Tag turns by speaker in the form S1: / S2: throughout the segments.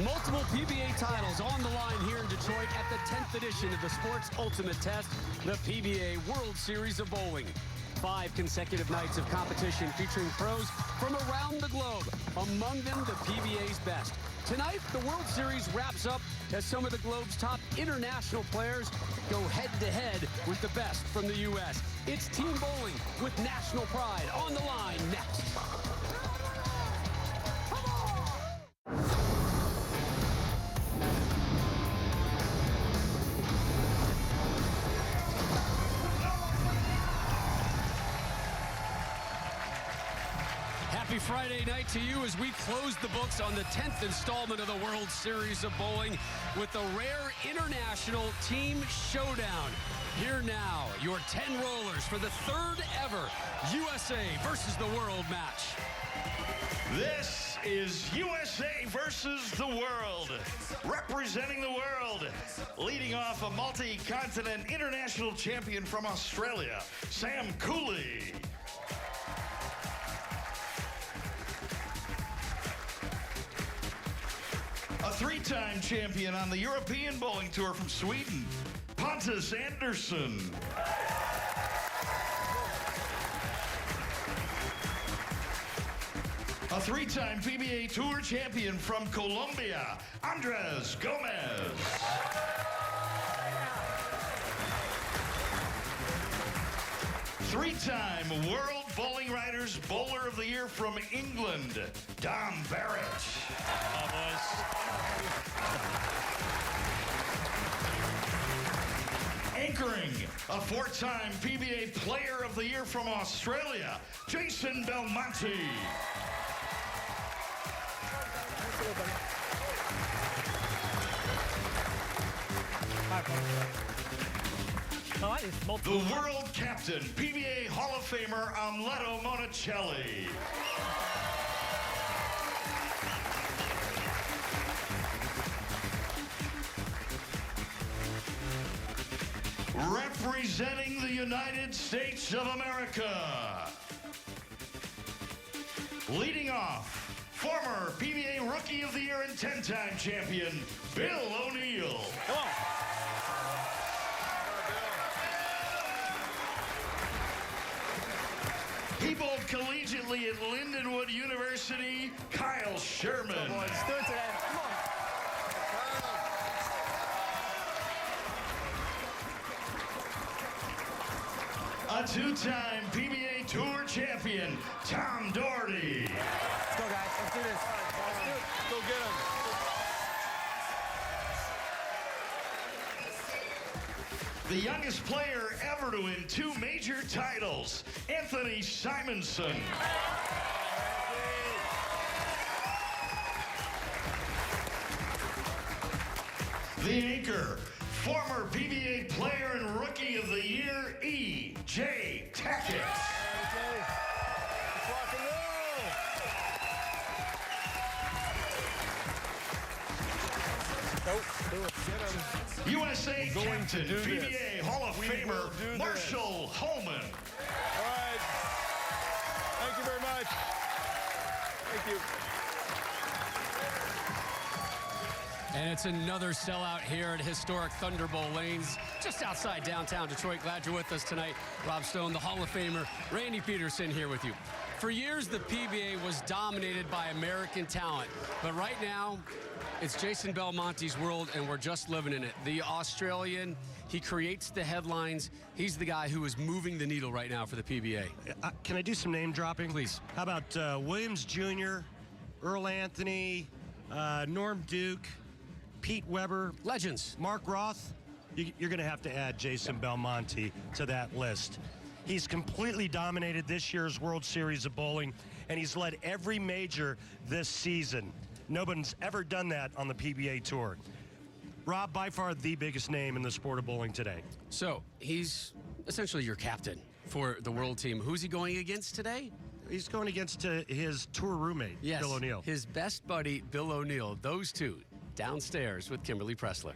S1: Multiple PBA titles on the line here in Detroit at the 10th edition of the Sports Ultimate Test, the PBA World Series of Bowling. 5 consecutive nights of competition featuring pros from around the globe, among them the PBA's best. Tonight, the World Series wraps up as some of the globe's top international players go head-to-head with the best from the U.S. It's team bowling with national pride on the line next. Happy Friday night to you as we close the books on the 10th installment of the World Series of Bowling with the rare international team showdown. Here now, your 10 rollers for the 3rd ever USA versus the World match.
S2: This is USA versus the World, representing the world, leading off a multi-continent international champion from Australia, Sam Cooley. A 3-time champion on the European Bowling Tour from Sweden, Pontus Andersson. A 3-time PBA Tour champion from Colombia, Andres Gomez. Three-time World Bowling Writers Bowler of the Year from England, Don Barrett. Anchoring, a 4-time PBA Player of the Year from Australia, Jason Belmonte. The world captain, PBA Hall of Famer, Amleto Monicelli. Representing the United States of America. Leading off, former PBA Rookie of the Year and 10-time champion, Bill O'Neill. Come on. He bowled collegiately at Lindenwood University, Kyle Sherman. Come on, let's do it today. Come on. A 2-time PBA Tour champion, Tom Doherty.
S3: Let's go, guys. Let's do this. Let's go get him.
S2: The youngest player ever to win 2 major titles, Anthony Simonson. The anchor, former PBA Player and Rookie of the Year, E.J. Tackett. USA captain, PBA Hall of Famer, Marshall Holman.
S3: All right. Thank you very much. Thank you.
S1: And it's another sellout here at historic Thunder Bowl Lanes, just outside downtown Detroit. Glad you're with us tonight. Rob Stone, the Hall of Famer, Randy Peterson here with you. For years, the PBA was dominated by American talent, but right now, it's Jason Belmonte's world, and we're just living in it. The Australian, he creates the headlines. He's the guy who is moving the needle right now for the PBA.
S4: Can I do some name dropping?
S1: Please.
S4: How about Williams Jr., Earl Anthony, Norm Duke, Pete Weber.
S1: Legends.
S4: Mark Roth. You're going to have to add Jason Belmonte to that list. He's completely dominated this year's World Series of Bowling, and he's led every major this season. Nobody's ever done that on the PBA Tour. Rob, by far the biggest name in the sport of bowling today.
S1: So he's essentially your captain for the world team. Who's he going against today?
S4: He's going against his tour roommate,
S1: Yes,
S4: Bill O'Neill.
S1: his best buddy, Bill O'Neill. Those two, downstairs with Kimberly Pressler.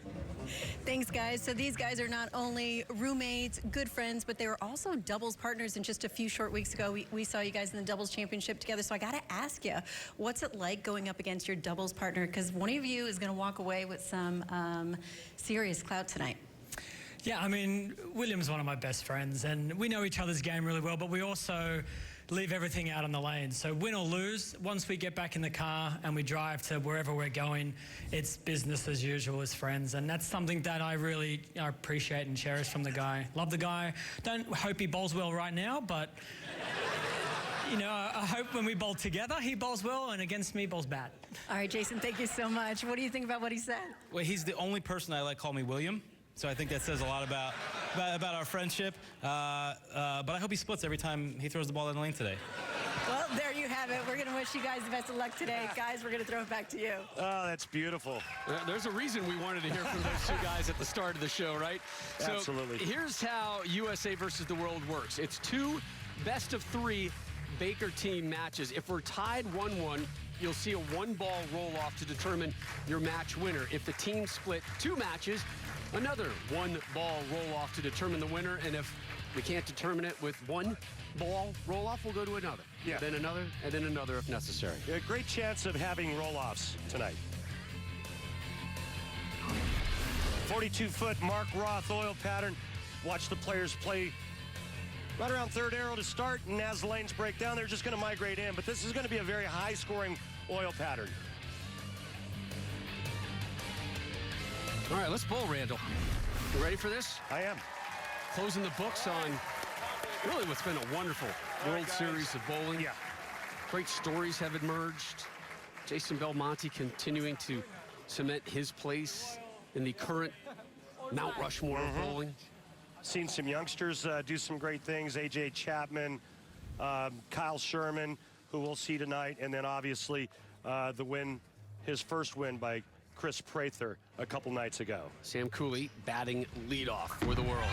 S5: Thanks, guys. So these guys are not only roommates, good friends, but they were also doubles partners. And just a few short weeks ago, we saw you guys in the doubles championship together. So I got to ask you, what's it like going up against your doubles partner? Because one of you is going to walk away with some serious clout tonight.
S6: Yeah, I mean, William's one of my best friends, and we know each other's game really well, but we also leave everything out on the lane. So win or lose, once we get back in the car and we drive to wherever we're going, it's business as usual as friends. And that's something that I really appreciate and cherish from the guy. Love the guy. Don't hope he bowls well right now, but you know, I hope when we bowl together, he bowls well, and against me, bowls bad.
S5: All right, Jason, thank you so much. What do you think about what he said?
S7: Well, he's the only person I let call me William. So I think that says a lot about our friendship. But I hope he splits every time he throws the ball in the lane today.
S5: Well, there you have it. We're going to wish you guys the best of luck today. Guys, we're going to throw it back to you.
S4: Oh, that's beautiful.
S1: There's a reason we wanted to hear from those two guys at the start of the show, right?
S4: Absolutely.
S1: So here's how USA versus the world works. It's 2 best-of-3 Baker team matches. If we're tied 1-1, you'll see a 1-ball roll-off to determine your match winner. If the team split 2 matches, another 1-ball roll-off to determine the winner. And if we can't determine it with 1-ball roll-off, we'll go to another.
S4: Yeah.
S1: Then another, and then another if necessary.
S4: A great chance of having roll-offs tonight. 42-foot Mark Roth oil pattern. Watch the players play right around third arrow to start, and as the lanes break down, they're just going to migrate in. But this is going to be a very high-scoring oil pattern.
S1: All right, let's bowl, Randall. You ready for this?
S4: I am.
S1: Closing the books on really what's been a wonderful World Series of bowling.
S4: Yeah.
S1: Great stories have emerged. Jason Belmonte continuing to cement his place in the current Mount Rushmore of bowling.
S4: Seen some youngsters do some great things. A.J. Chapman, Kyle Sherman, who we'll see tonight, and then obviously the win, his first win by Chris Prather a couple nights ago.
S1: Sam Cooley batting leadoff for the world.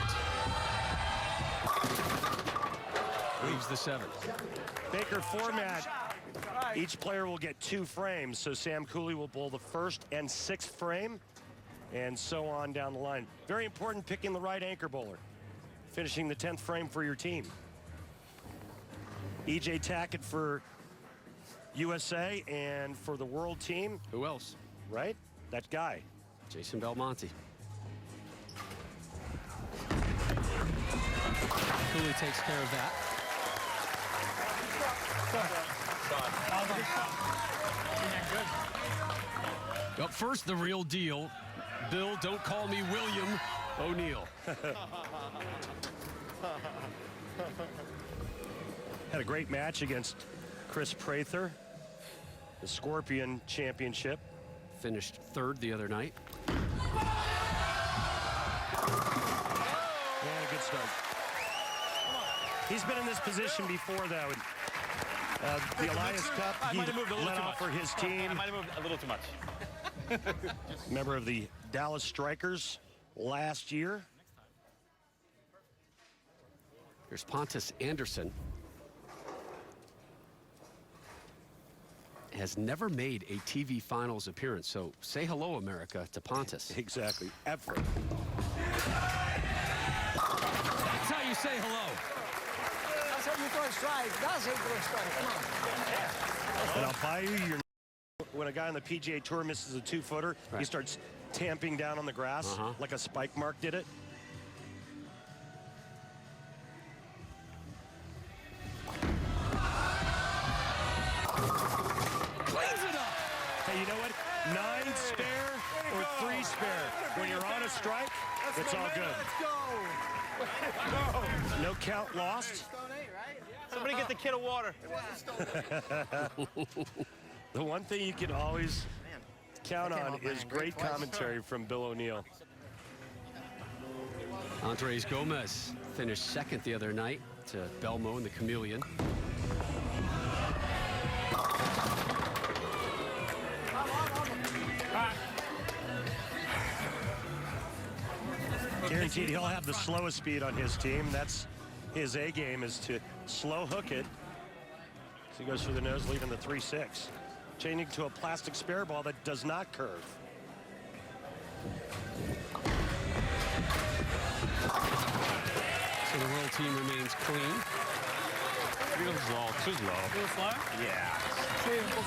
S1: Leaves the 7th.
S4: Baker format, each player will get 2 frames, so Sam Cooley will bowl the 1st and 6th frame, and so on down the line. Very important picking the right anchor bowler, finishing the 10th frame for your team. E.J. Tackett for USA, and for the world team.
S1: Who else?
S4: Right? That guy.
S1: Jason Belmonte. Cooley takes care of that. Up first, the real deal. Bill, don't call me William O'Neill.
S4: Had a great match against Chris Prather, the Scorpion Championship.
S1: Finished 3rd the other night.
S4: And a good start. He's been in this position before, though. The Elias Cup, he led off for his team.
S7: I might have moved a little too much.
S4: Member of the Dallas Strikers last year.
S1: Here's Pontus Anderson. Has never made a TV finals appearance, so say hello, America, to Pontus.
S4: Exactly. Ever.
S1: That's how you say hello.
S8: That's how you throw a strike. That's how you throw a strike. Come on.
S4: And I'll buy you when a guy on the PGA Tour misses a 2-footer, he starts tamping down on the grass like a spike mark did it. Hey, you know what? 9 spare or 3 spare. When you're on a strike, it's all good. No count lost.
S7: Somebody get the kid of water.
S4: The one thing you can always count on is great commentary from Bill O'Neill.
S1: Andres Gomez finished 2nd the other night to Belmo and the Chameleon.
S4: Guaranteed he'll have the slowest speed on his team. That's his A game, is to slow hook it. So he goes through the nose, leaving the 3-6. Changing to a plastic spare ball that does not curve.
S1: So the world team remains clean.
S3: Feels low, too low.
S6: Too slow?
S3: Yeah.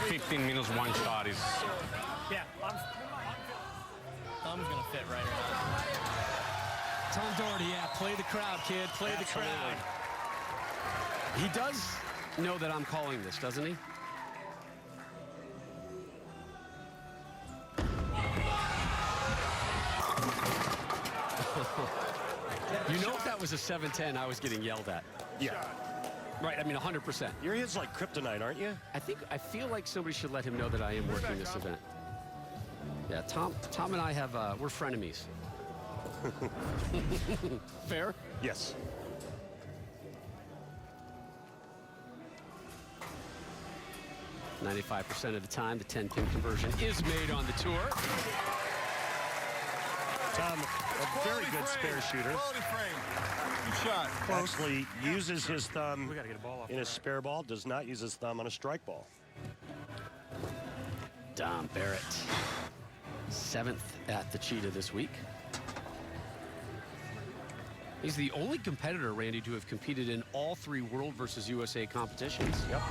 S3: 15 minutes, one shot is...
S6: Yeah. Thumb's going to fit right here.
S1: Tom Doherty, yeah, play the crowd, kid. Play the crowd. He does know that I'm calling this, doesn't he? You know, if that was a 7-10, I was getting yelled at.
S4: Yeah.
S1: Right, I mean, 100%.
S4: You're his like kryptonite, aren't you?
S1: I feel like somebody should let him know that I am working this event. Yeah, Tom and I have, we're frenemies. Fair?
S4: Yes.
S1: .95% of the time, the 10-pin conversion is made on the tour.
S4: Tom, a very good spare shooter.
S3: Quality frame. Good shot.
S4: Actually uses his thumb
S3: We got to get a ball off.
S4: in a spare ball, does not use his thumb on a strike ball.
S1: Dom Barrett, 7th at the Cheetah this week. He's the only competitor, Randy, to have competed in all 3 World versus USA competitions.
S4: Yep.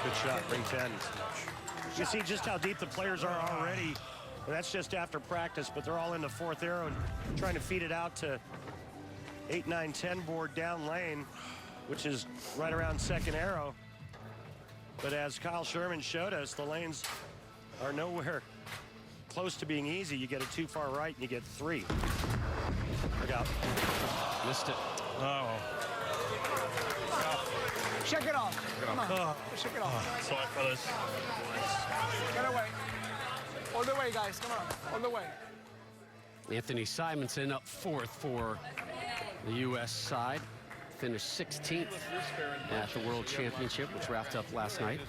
S4: Good shot, ring 10. You see just how deep the players are already. And that's just after practice, but they're all in the 4th arrow and trying to feed it out to 8, 9, 10 board down lane, which is right around 2nd arrow. But as Kyle Sherman showed us, the lanes are nowhere close to being easy. You get it too far right and you get 3. Look out.
S1: Missed it.
S3: Oh.
S8: Shake it off. Come on. Shake it off.
S3: Sorry, fellas.
S8: Get away. All the way, guys. Come on. All the way.
S1: Anthony Simonson up 4th for the U.S. side. Finished 16th at the World Championship, which wrapped up last night.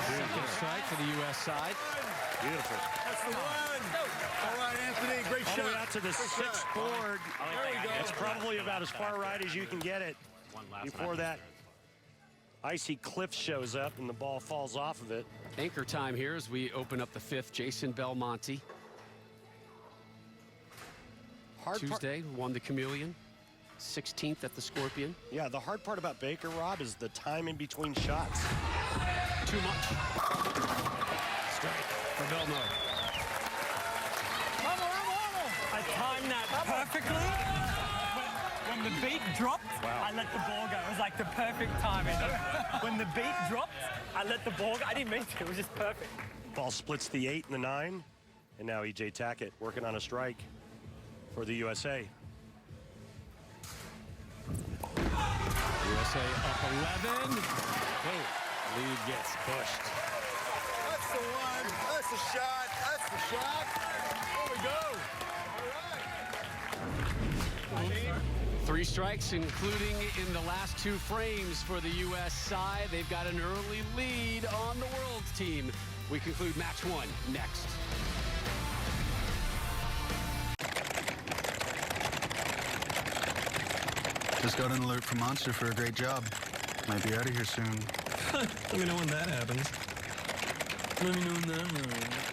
S1: Second strike for the U.S. side.
S4: Beautiful.
S3: That's the one. All right, Anthony. Great
S4: All
S3: shot.
S4: the way out to the 6th board.
S3: There we go.
S4: It's probably about as far right as you can get it before that icy cliff shows up and the ball falls off of it.
S1: Anchor time here as we open up the 5th. Jason Belmonte. Tuesday, won the Chameleon. 16th at the Scorpion.
S4: Yeah, the hard part about Baker, Rob, is the time in between shots.
S1: Too much. Strike for Belmo.
S6: I timed that perfectly. When the beat dropped, I let the ball go. It was like the perfect timing. When the beat dropped, I let the ball go. I didn't mean to. It was just perfect.
S4: Ball splits the 8 and the 9. And now E.J. Tackett working on a strike for the USA.
S1: USA up 11. Lead gets pushed.
S3: That's the one. That's the shot. That's the shot. There we go. All right.
S1: 3 strikes, including in the last 2 frames for the U.S. side. They've got an early lead on the world team. We conclude match 1 next.
S9: Just got an alert from Monster for a great job. Might be out of here soon.
S10: Let me know when that happens. Let me know when that happens.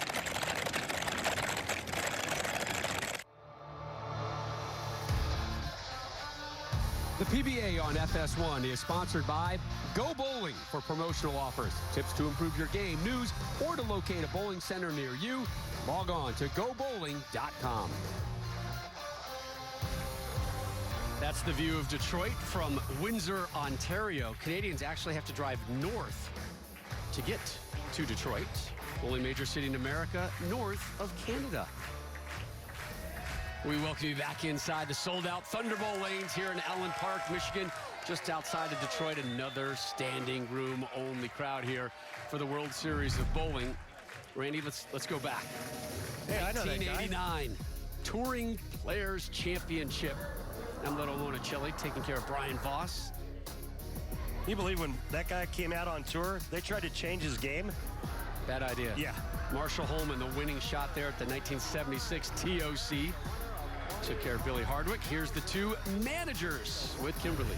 S1: The PBA on FS1 is sponsored by Go Bowling. For promotional offers, tips to improve your game, news, or to locate a bowling center near you, log on to gobowling.com. That's the view of Detroit from Windsor, Ontario. Canadians actually have to drive north to get to Detroit, only major city in America north of Canada. We welcome you back inside the sold-out Thunderbolt lanes here in Allen Park, Michigan, just outside of Detroit. Another standing room only crowd here for the World Series of Bowling. Randy, let's go back.
S4: Hey, I know that guy.
S1: 1989 Touring Players Championship. I'm Little Lona Chile taking care of Brian Voss.
S4: You believe when that guy came out on tour, they tried to change his game?
S1: Bad idea.
S4: Yeah.
S1: Marshall Holman, the winning shot there at the 1976 TOC. Took care of Billy Hardwick. Here's the 2 managers with Kimberly.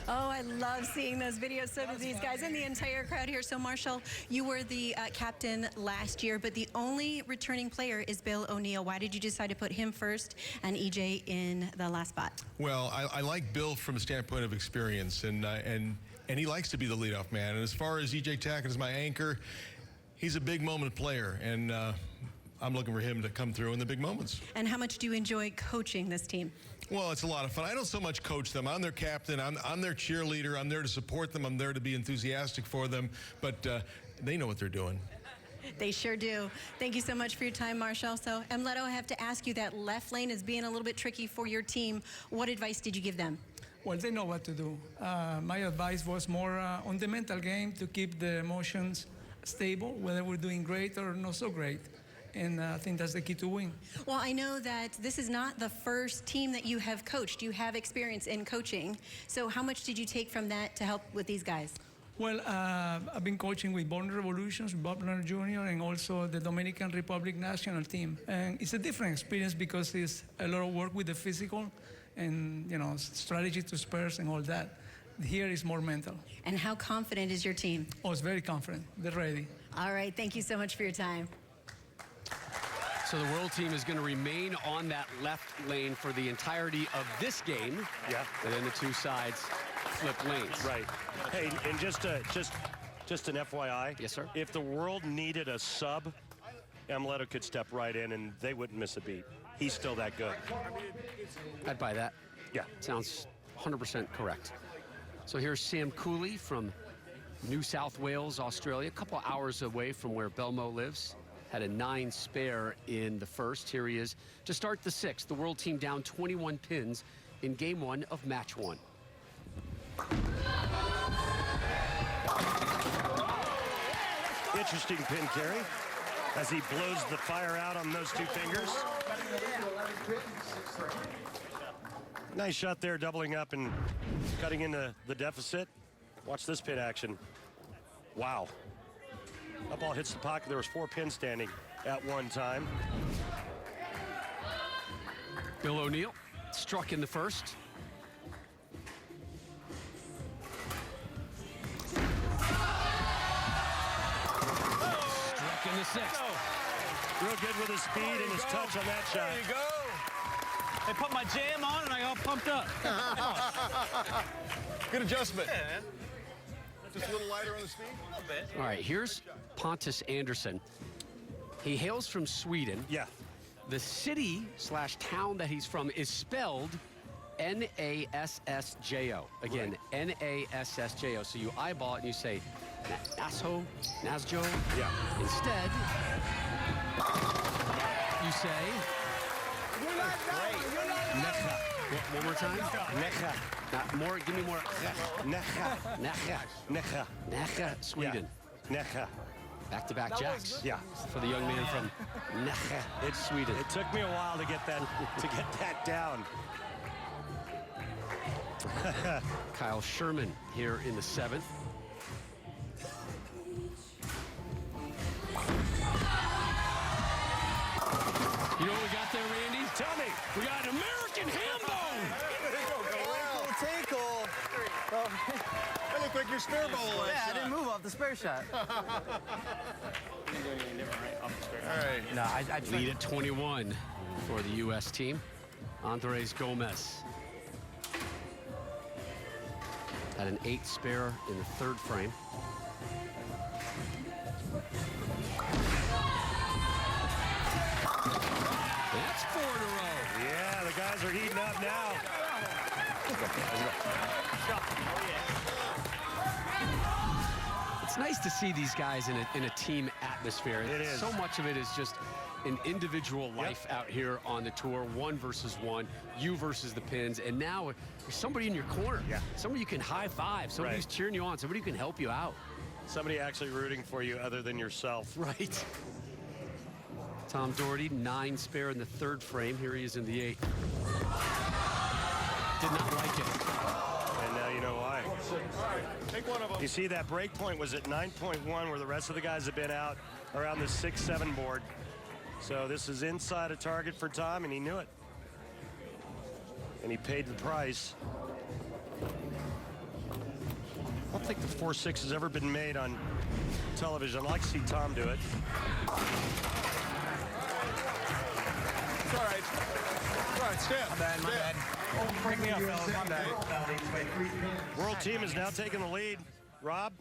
S5: Oh, I love seeing those videos. So do these guys and the entire crowd here. So, Marshall, you were the captain last year, but the only returning player is Bill O'Neill. Why did you decide to put him first and EJ in the last spot?
S11: Well, I like Bill from a standpoint of experience, and he likes to be the leadoff man. And as far as EJ Tackett as my anchor, he's a big moment player, and I'm looking for him to come through in the big moments.
S5: And how much do you enjoy coaching this team?
S11: Well, it's a lot of fun. I don't so much coach them. I'm their captain. I'm their cheerleader. I'm there to support them. I'm there to be enthusiastic for them. But they know what they're doing.
S5: They sure do. Thank you so much for your time, Marshall. So, Leto, I have to ask you, that left lane is being a little bit tricky for your team. What advice did you give them?
S12: Well, they know what to do. My advice was more on the mental game, to keep the emotions stable, whether we're doing great or not so great. And I think that's the key to win.
S5: Well, I know that this is not the first team that you have coached. You have experience in coaching. So how much did you take from that to help with these guys?
S12: Well, I've been coaching with Born Revolutions, Bob Leonard Jr., and also the Dominican Republic national team. And it's a different experience because it's a lot of work with the physical and, you know, strategy to Spurs and all that. Here is more mental.
S5: And how confident is your team?
S12: Oh, it's very confident. They're ready.
S5: All right. Thank you so much for your time.
S1: So the world team is going to remain on that left lane for the entirety of this game.
S4: Yeah.
S1: And then the two sides flip lanes.
S4: Right. Hey, and just an FYI.
S1: Yes, sir.
S4: If the world needed a sub, Leto could step right in and they wouldn't miss a beat. He's still that good.
S1: I'd buy that.
S4: Yeah.
S1: Sounds 100% correct. So here's Sam Cooley from New South Wales, Australia, a couple hours away from where Belmo lives. Had a 9 spare in the first. Here he is to start the 6th. The world team down 21 pins in game 1 of match 1.
S4: Interesting pin carry as he blows the fire out on those 2 fingers. Nice shot there, doubling up and cutting into the deficit. Watch this pin action. Wow. That ball hits the pocket. There was 4 pins standing at one time.
S1: Bill O'Neill struck in the first. Struck in the 6th.
S4: Real good with his speed and his touch on that shot.
S7: There you go. They put my jam on and I got pumped up.
S3: Good adjustment. Yeah, man. Just a little lighter on the speed? A little bit.
S1: All right, here's Pontus Andersson. He hails from Sweden.
S4: Yeah.
S1: The city/town that he's from is spelled N-A-S-S-J-O. Again, right. N-A-S-S-J-O. So you eyeball it and you say, Nasho, Nasjo.
S4: Yeah.
S1: Instead, you say, Necha. One more time.
S4: Necha.
S1: More. Give me more.
S4: Necha.
S1: Necha.
S4: Necha.
S1: Necha. Sweden.
S4: Yeah. Necha.
S1: Back-to-back jacks.
S4: Yeah.
S1: For the young man from Necha. It's Sweden.
S4: It took me a while to get that down.
S1: Kyle Sherman here in the 7th. You know what we got there, Randy?
S4: Tell me.
S1: We got an American ham bone.
S8: Tinkle.
S3: That looked like your spare ball.
S8: Yeah, I didn't move off the spare shot.
S3: All right.
S8: No, I
S1: Lead at 21 for the U.S. team. Andres Gomez had an 8 spare in the 3rd frame. That's 4 in a row.
S4: Yeah, the guys are heating up now.
S1: It's nice to see these guys in a team atmosphere.
S4: It is.
S1: So much of it is just an individual life out here on the tour, 1 versus 1, you versus the pins, and now there's somebody in your corner.
S4: Yeah.
S1: Somebody you can high five, somebody who's cheering you on, somebody who can help you out.
S4: Somebody actually rooting for you other than yourself.
S1: Right. Tom Doherty, 9 spare in the 3rd frame. Here he is in the 8th. Did not like it.
S4: And now you know why.
S3: Take one of them.
S4: You see that break point was at 9.1 where the rest of the guys have been out around the 6-7 board. So this is inside a target for Tom, and he knew it. And he paid the price. don't think the 4-6 has ever been made on television. I'd like to see Tom do it.
S3: It's all right. It's all right, stand.
S8: My bad.
S3: Break me up, fellas. My bad.
S4: World team is now taking the lead. Rob,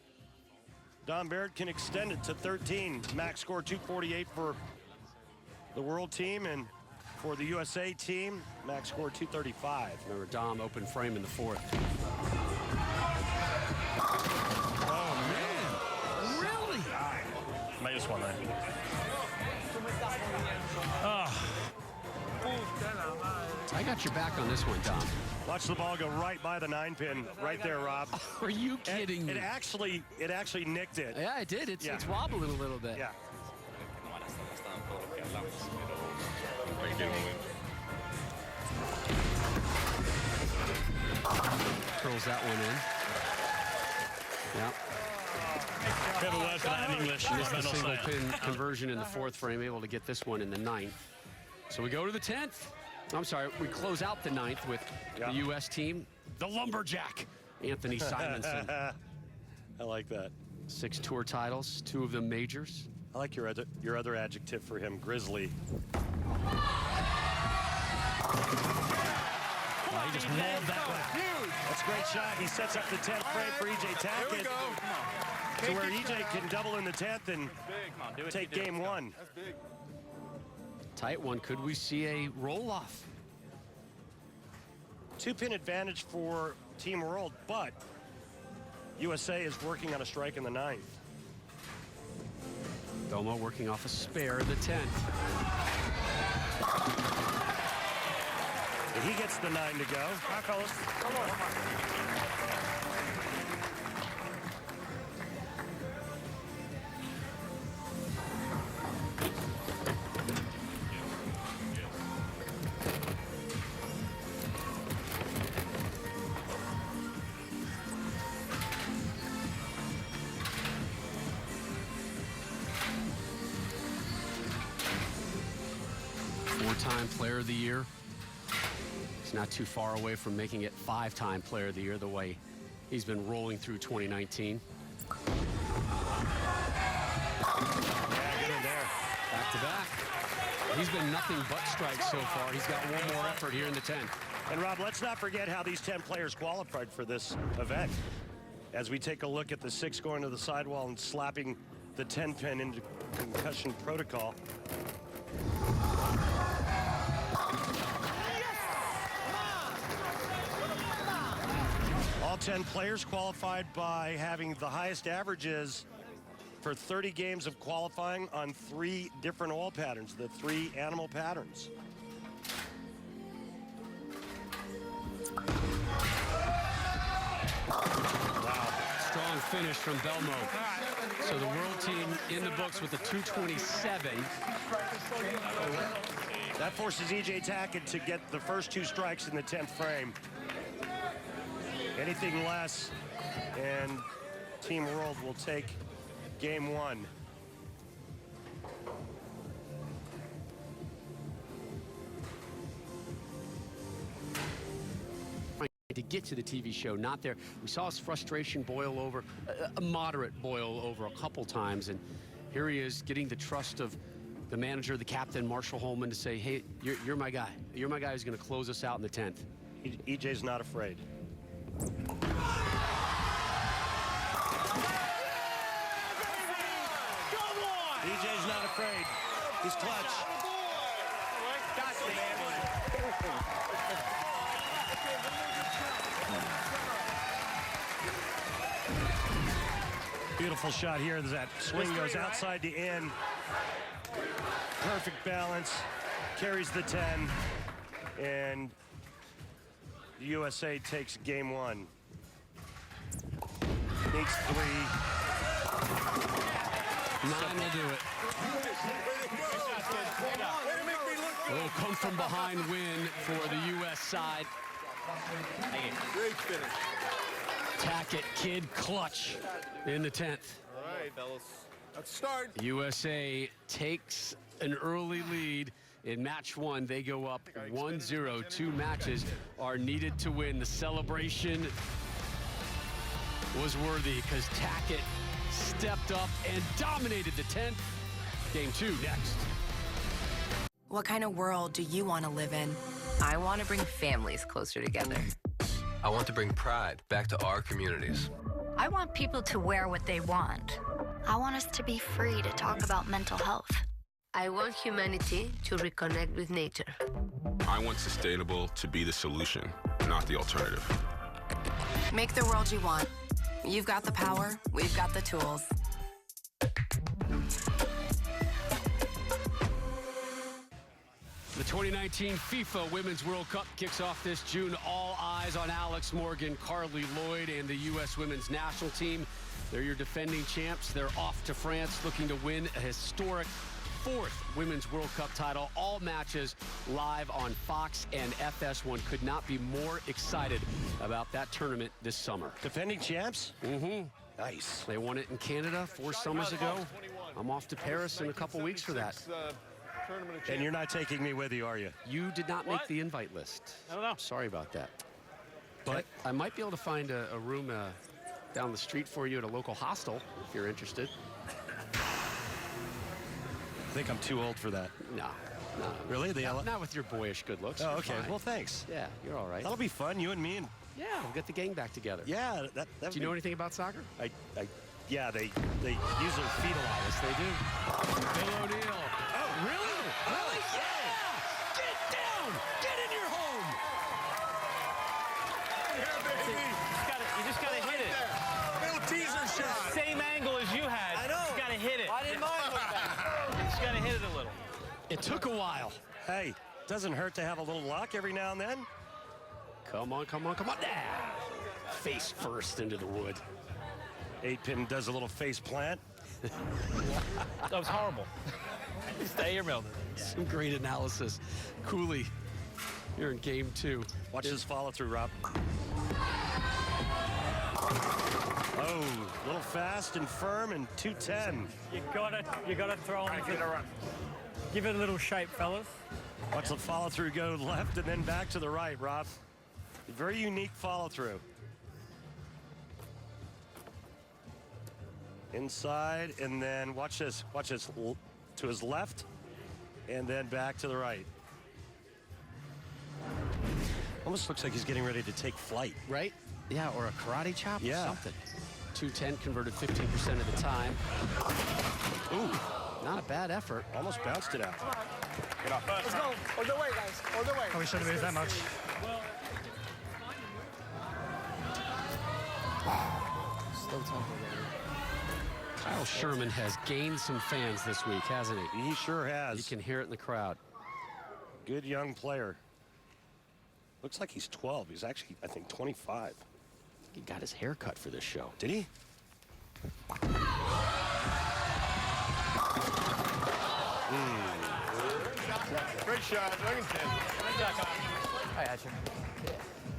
S4: Don Barrett can extend it to 13. Max score 248 for the world team, and for the USA team, max score 235.
S1: Remember, Dom open frame in the fourth.
S4: Oh, man.
S1: Really?
S4: Minus one line.
S1: I got your back on this one, Dom.
S4: Watch the ball go right by the 9-pin, right there, Rob.
S1: Are you kidding me?
S4: It actually nicked it.
S1: Yeah, it did. It's wobbling a little bit.
S4: Yeah.
S1: Curls that one in. Yeah.
S4: Have a word for that in English.
S1: Missed the single pin conversion in the fourth frame, able to get this one in the 9th. So we go to the 10th. I'm sorry, we close out the 9th with the U.S. team, the Lumberjack, Anthony Simonson.
S4: I like that.
S1: 6 tour titles, 2 of them majors.
S4: I like your other adjective for him, grizzly.
S1: He just rolled that one.
S4: That's a great shot. He sets up the 10th frame for EJ Tackett. To where EJ can double in the 10th and take game 1.
S3: That's big.
S1: Tight one. Could we see a roll-off?
S4: 2-pin advantage for Team World, but USA is working on a strike in the 9th.
S1: Domo working off a spare in the 10th.
S4: And he gets the 9 to go. Hi, fellas. Come on.
S1: 4-time Player of the Year. He's not too far away from making it 5-time Player of the Year, the way he's been rolling through 2019.
S4: Yeah, get in there.
S1: Back to back. He's been nothing but strikes so far. He's got one more effort here in the 10th.
S4: And Rob, let's not forget how these 10 players qualified for this event. As we take a look at the 6 going to the sidewall and slapping the 10-pin into concussion protocol. All 10 players qualified by having the highest averages for 30 games of qualifying on 3 different oil patterns, the 3 animal patterns.
S1: Wow, strong finish from Belmo. So the world team in the books with a 227.
S4: That forces EJ Tackett to get the first 2 strikes in the 10th frame. Anything less, and Team World will take game 1.
S1: To get to the TV show, not there. We saw his frustration boil over, a moderate boil over a couple times, and here he is getting the trust of the manager, the captain, Marshall Holman, to say, hey, you're my guy. You're my guy who's going to close us out in the 10th.
S4: EJ's not afraid. EJ's not afraid. He's clutch. Beautiful shot here as that swing goes outside to in. Perfect balance. Carries the 10. And the USA takes game 1. Needs 3.
S1: 9 will do it. A little come from behind win for the U.S. side.
S3: Great finish.
S1: Tackett, kid, clutch in the 10th.
S3: All right, fellas. Let's start.
S1: USA takes an early lead in match 1. They go up 1-0. 2 matches are needed to win. The celebration was worthy because Tackett stepped up and dominated the 10th. Game 2 next.
S13: What kind of world do you want to live in?
S14: I want to bring families closer together.
S15: I want to bring pride back to our communities.
S16: I want people to wear what they want.
S17: I want us to be free to talk about mental health.
S14: I want humanity to reconnect with nature.
S18: I want sustainable to be the solution, not the alternative.
S13: Make the world you want. You've got the power, we've got the tools.
S1: The 2019 FIFA Women's World Cup kicks off this June. All eyes on Alex Morgan, Carly Lloyd, and the U.S. Women's National Team. They're your defending champs. They're off to France looking to win a historic 4th Women's World Cup title. All matches live on Fox and FS1. Could not be more excited about that tournament this summer.
S4: Defending champs?
S1: Mm-hmm.
S4: Nice.
S1: They won it in Canada 4 summers ago. I'm off to Paris in a couple weeks for that.
S4: And you're not taking me with you, are you?
S1: You did not make the invite list.
S7: I don't know.
S1: Sorry about that. But I might be able to find a room down the street for you at a local hostel if you're interested.
S4: I think I'm too old for that.
S1: No.
S4: Really?
S1: Not with your boyish good looks.
S4: Oh,
S1: You're
S4: okay.
S1: fine.
S4: Well, thanks.
S1: Yeah, you're all right.
S4: That'll be fun, you and me. And
S1: yeah, we'll get the gang back together.
S4: Yeah.
S1: Do you know anything about soccer?
S4: Yeah, they use their feet a lot.
S1: Yes, they do. Bill O'Neill. Oh, really? Really? Yeah! Get down! Get in your home!
S7: You just gotta hit it.
S8: Little teaser shot.
S7: Same angle as you had.
S8: I know.
S7: You just gotta hit it.
S8: I didn't mind looking back.
S7: You just gotta hit it a little.
S1: It took a while.
S4: Hey, doesn't hurt to have a little luck every now and then.
S1: Come on, come on, come on. Face first into the wood.
S4: 8-pin does a little face plant.
S7: That was horrible. Stay here, Milner.
S1: Some great analysis. Cooley, you're in game 2.
S4: Watch this follow through, Rob. Oh, a little fast and firm and 210.
S6: You gotta throw him. Give it a little shape, fellas.
S4: Watch the follow through go left and then back to the right, Rob. Very unique follow through. Inside, and then watch this to his left, and then back to the right. Almost looks like he's getting ready to take flight.
S1: Right? Yeah, or a karate chop or
S4: Yeah.
S1: something. 210 converted 15% of the time. Ooh, not a bad effort.
S4: Almost bounced it out.
S8: Get off. Let's go. All the way, guys. All the way.
S6: Probably shouldn't have used that much.
S8: Slow tempo.
S1: Kyle Sherman has gained some fans this week, hasn't he?
S4: He sure has.
S1: You can hear it in the crowd.
S4: Good young player. Looks like he's 12. He's actually, I think, 25.
S1: He got his hair cut for this show.
S4: Did he?
S3: Great shot, Remington.
S8: I got you.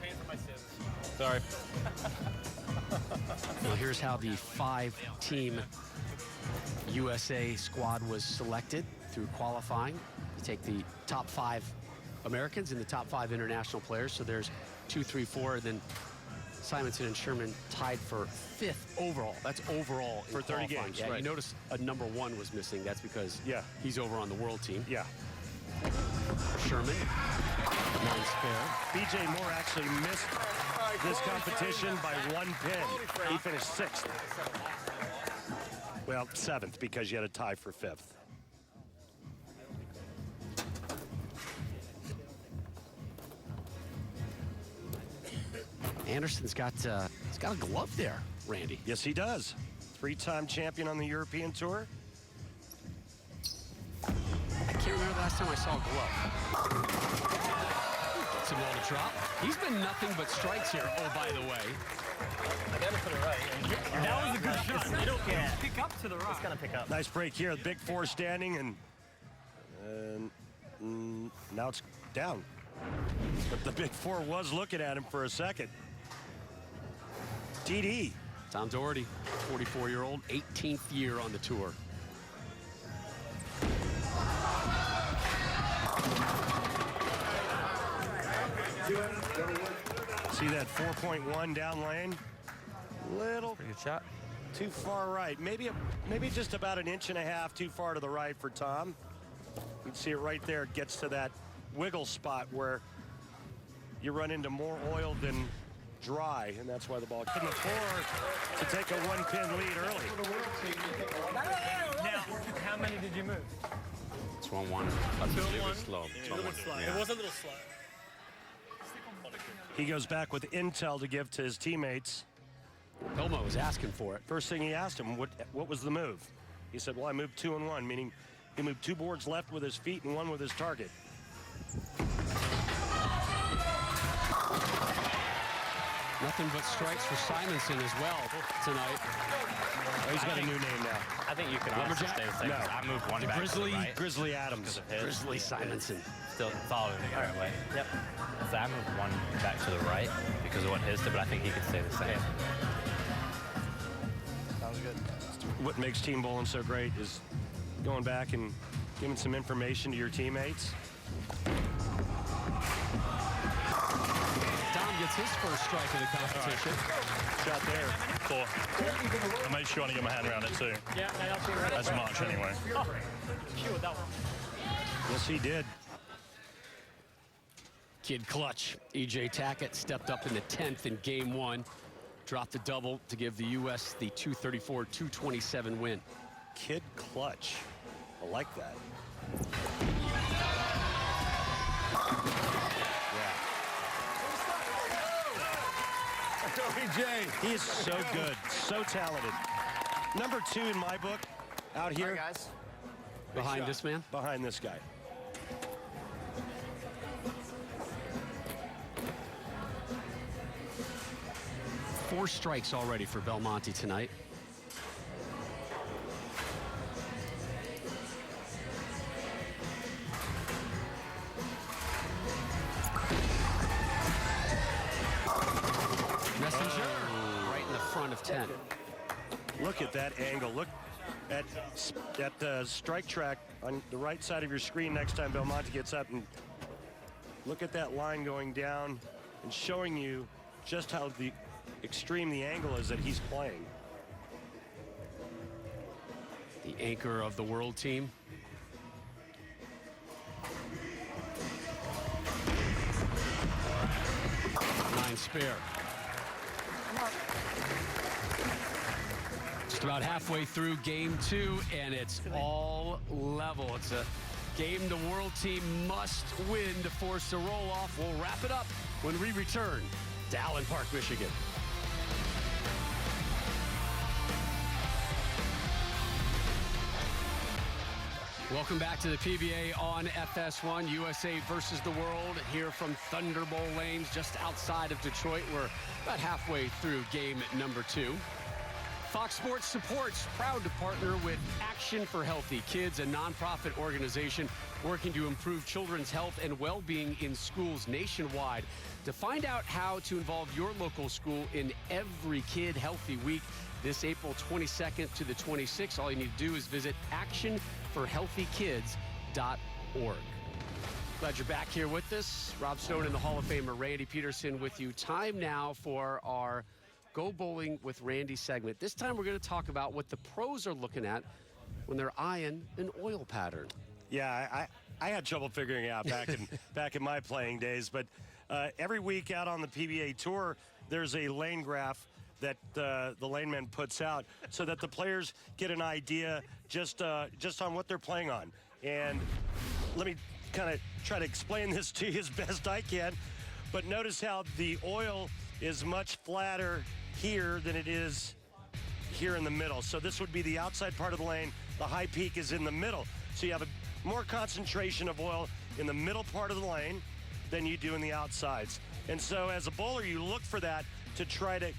S7: Paying for my sins. Sorry.
S1: Well, here's how the 5-team USA squad was selected through qualifying. You take the top 5 Americans and the top 5 international players. So there's 2, 3, 4. Then Simonson and Sherman tied for 5th overall. That's overall
S4: for 30
S1: qualifying.
S4: games.
S1: Yeah,
S4: right.
S1: you notice a number 1 was missing. That's because
S4: he's
S1: over on the world team.
S4: Yeah.
S1: Sherman, 9 spare.
S4: BJ Moore actually missed this competition by 1 pin. He finished 6th. Well, 7th because you had a tie for 5th.
S1: Anderson's got he's got a glove there, Randy.
S4: Yes, he does. 3-time champion on the European Tour.
S1: I can't remember the last time I saw a glove. Gets him on the drop. He's been nothing but strikes here. Oh, by the way.
S7: I gotta put it right.
S6: That was a good shot. You don't pick up to the right.
S7: It's gonna pick up.
S4: Nice break here. The big 4 standing, and now it's down. But the big 4 was looking at him for a second. TD.
S1: Tom Doherty, 44-year-old, 18th year on the tour.
S4: See that 4.1 down lane? Little
S7: pretty good shot.
S4: too far right. Maybe just about an inch and a half too far to the right for Tom. You can see it right there. It gets to that wiggle spot where you run into more oil than dry, and that's why the ball couldn't afford to take a one-pin lead early.
S6: Now, how many did you move?
S1: It's 1-1. That's a little slow.
S6: It was a little slow.
S4: He goes back with intel to give to his teammates.
S1: Belmo was asking for it.
S4: First thing he asked him, what was the move? He said, well, I moved 2 and 1, meaning he moved 2 boards left with his feet and 1 with his target.
S1: Nothing but strikes for Simonson as well tonight.
S4: Oh, he's got a new name now.
S19: I think you can honestly stay the same.
S4: No.
S19: I moved one back to the right.
S4: Grizzly Adams.
S1: Grizzly Simonson.
S19: Still following the other way. Yep. So I moved one back to the right because of what his did, but I think he could stay the same.
S4: Sounds good. What makes team bowling so great is going back and giving some information to your teammates.
S1: Dom gets his first strike of the competition.
S4: Shot there.
S3: 4. I made sure I get my hand around it too.
S6: Yeah,
S3: As much anyway.
S6: Sure, that one.
S4: Yes, he did.
S1: Kid clutch. E.J. Tackett stepped up in the 10th in game 1. Dropped the double to give the U.S. the 234-227 win.
S4: Kid clutch. I like that. He is so good, so talented. Number 2 in my book, out here.
S8: Hi, guys.
S1: Behind this man?
S4: Behind this guy.
S1: Four strikes already for Belmonte tonight. Messenger right in the front of 10.
S4: Look at that angle. Look at the strike track on the right side of your screen next time Belmonte gets up, and look at that line going down and showing you just how extreme the angle is that he's playing.
S1: The anchor of the world team. Nine spare. Just about halfway through game 2, and it's all level. It's a game the world team must win to force a roll-off. We'll wrap it up when we return to Allen Park, Michigan. Welcome back to the PBA on FS1. USA versus the world here from Thunderbolt Lanes just outside of Detroit. We're about halfway through game number 2. Fox Sports Supports, proud to partner with Action for Healthy Kids, a nonprofit organization working to improve children's health and well-being in schools nationwide. To find out how to involve your local school in Every Kid Healthy Week this April 22nd to the 26th, all you need to do is visit actionforhealthykids.org. Glad you're back here with us. Rob Stone and the Hall of Famer Randy Peterson with you. Time now for our Go Bowling with Randy segment. This time we're going to talk about what the pros are looking at when they're eyeing an oil pattern.
S4: Yeah, I had trouble figuring it out back in my playing days, but every week out on the PBA Tour, there's a lane graph that the lane man puts out so that the players get an idea just on what they're playing on. And let me kind of try to explain this to you as best I can, but notice how the oil is much flatter here than it is here in the middle. So this would be the outside part of the lane. The high peak is in the middle. So you have a more concentration of oil in the middle part of the lane than you do in the outsides. And so as a bowler, you look for that to try to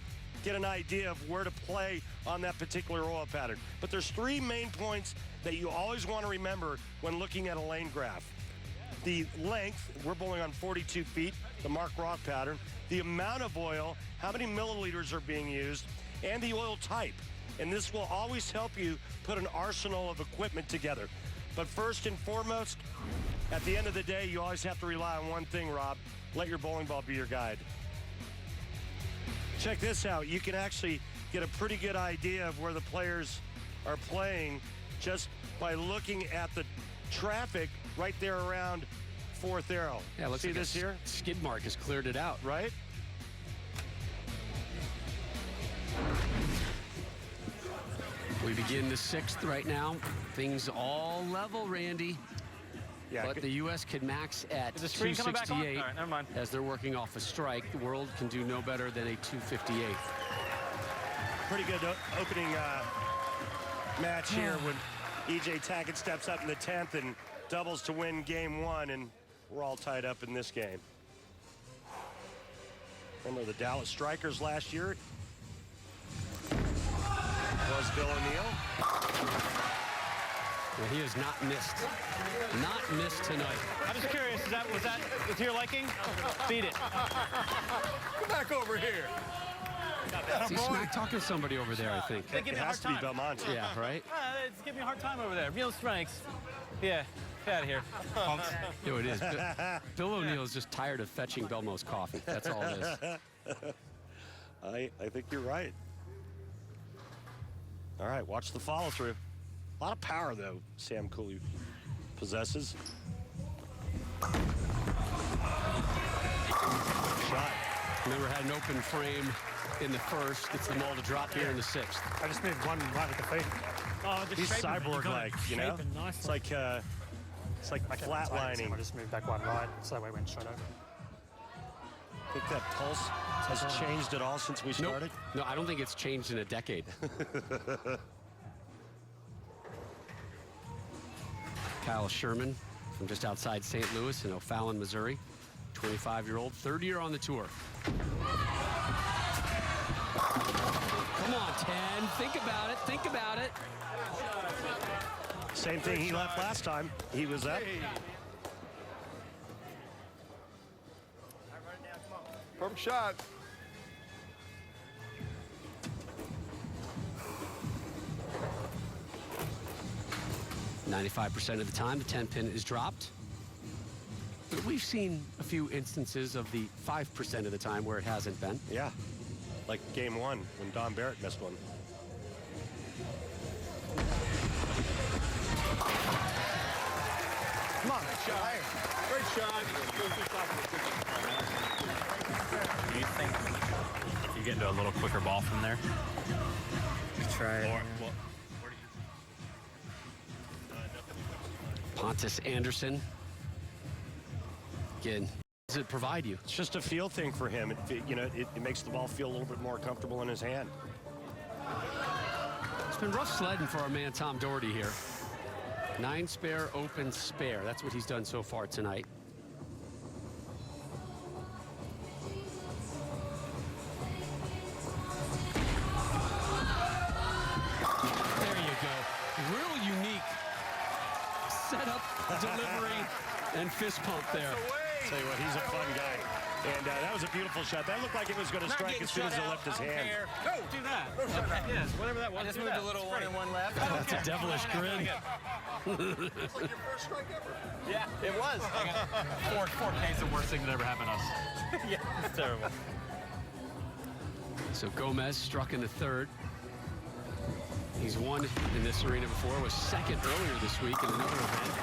S4: get an idea of where to play on that particular oil pattern. But there's 3 main points that you always want to remember when looking at a lane graph. The length, we're bowling on 42 feet, the Mark Roth pattern, the amount of oil, how many milliliters are being used, and the oil type. And this will always help you put an arsenal of equipment together. But first and foremost, at the end of the day, you always have to rely on one thing, Rob. Let your bowling ball be your guide. check this out. You can actually get a pretty good idea of where the players are playing just by looking at the traffic right there around fourth arrow.
S1: Yeah, let's see this here. Skid mark has cleared it out,
S4: right?
S1: We begin the 6th right now. Things all level, Randy.
S4: Yeah,
S1: but the U.S. can max at
S19: Is the screen coming back on?
S1: 268
S19: All right, never mind.
S1: as they're working off a strike. The world can do no better than a 258.
S4: Pretty good opening match here when E.J. Tackett steps up in the 10th and doubles to win game 1, and we're all tied up in this game. Remember the Dallas Strikers last year? Was Bill O'Neill.
S1: Well, he has not missed. Not missed tonight.
S19: I'm just curious, was that to your liking? Beat it.
S3: Come back over here.
S1: He's smack talking to somebody over there, I think.
S19: It
S4: has to be Belmonte.
S1: Yeah, right?
S19: It's giving me a hard time over there. Real strengths. Yeah, get out of here.
S1: Yo, it is. Bill O'Neill is just tired of fetching Belmo's coffee. That's all it is.
S4: I think you're right. All right, watch the follow through. A lot of power, though, Sam Cooley possesses. Shot.
S1: Never had an open frame in the first. Gets them all to drop here in the 6th.
S20: I just moved one right at the feet.
S6: Oh, just
S4: He's cyborg-like, you know?
S6: Nice.
S4: It's like flatlining.
S20: I just moved back one right, so we went straight over.
S4: I think that pulse has changed at all since we started.
S1: No, I don't think it's changed in a decade. Kyle Sherman from just outside St. Louis in O'Fallon, Missouri. 25-year-old, third year on the tour. Come on, 10. Think about it. Think about it.
S4: Same thing he left last time. He was up.
S3: Perfect shot.
S1: .95% of the time, the 10-pin is dropped. But we've seen a few instances of the 5% of the time where it hasn't been.
S4: Yeah, like game 1 when Don Barrett missed one.
S3: Come on, great shot.
S19: Do you think if you get into a little quicker ball from there?
S20: Try it.
S1: Pontus Anderson. Again, what does it provide you?
S4: It's just a feel thing for him. It makes the ball feel a little bit more comfortable in his hand.
S1: It's been rough sledding for our man Tom Doherty here. 9 spare, open spare. That's what he's done so far tonight. There you go. Real unique setup, delivery, and fist pump there.
S4: Tell you what, he's a fun guy. And that was a beautiful shot. That looked like it was going to strike as soon as it left his hand.
S19: No, do that. Yes, whatever that was. I just moved a little one and one left.
S1: That's a devilish grin.
S3: It's like your first strike ever.
S19: Yeah, it was. 4K is the worst thing that ever happened to us. Yeah, it's terrible.
S1: So Gomez struck in the 3rd. He's won in this arena before, was 2nd earlier this week in another event.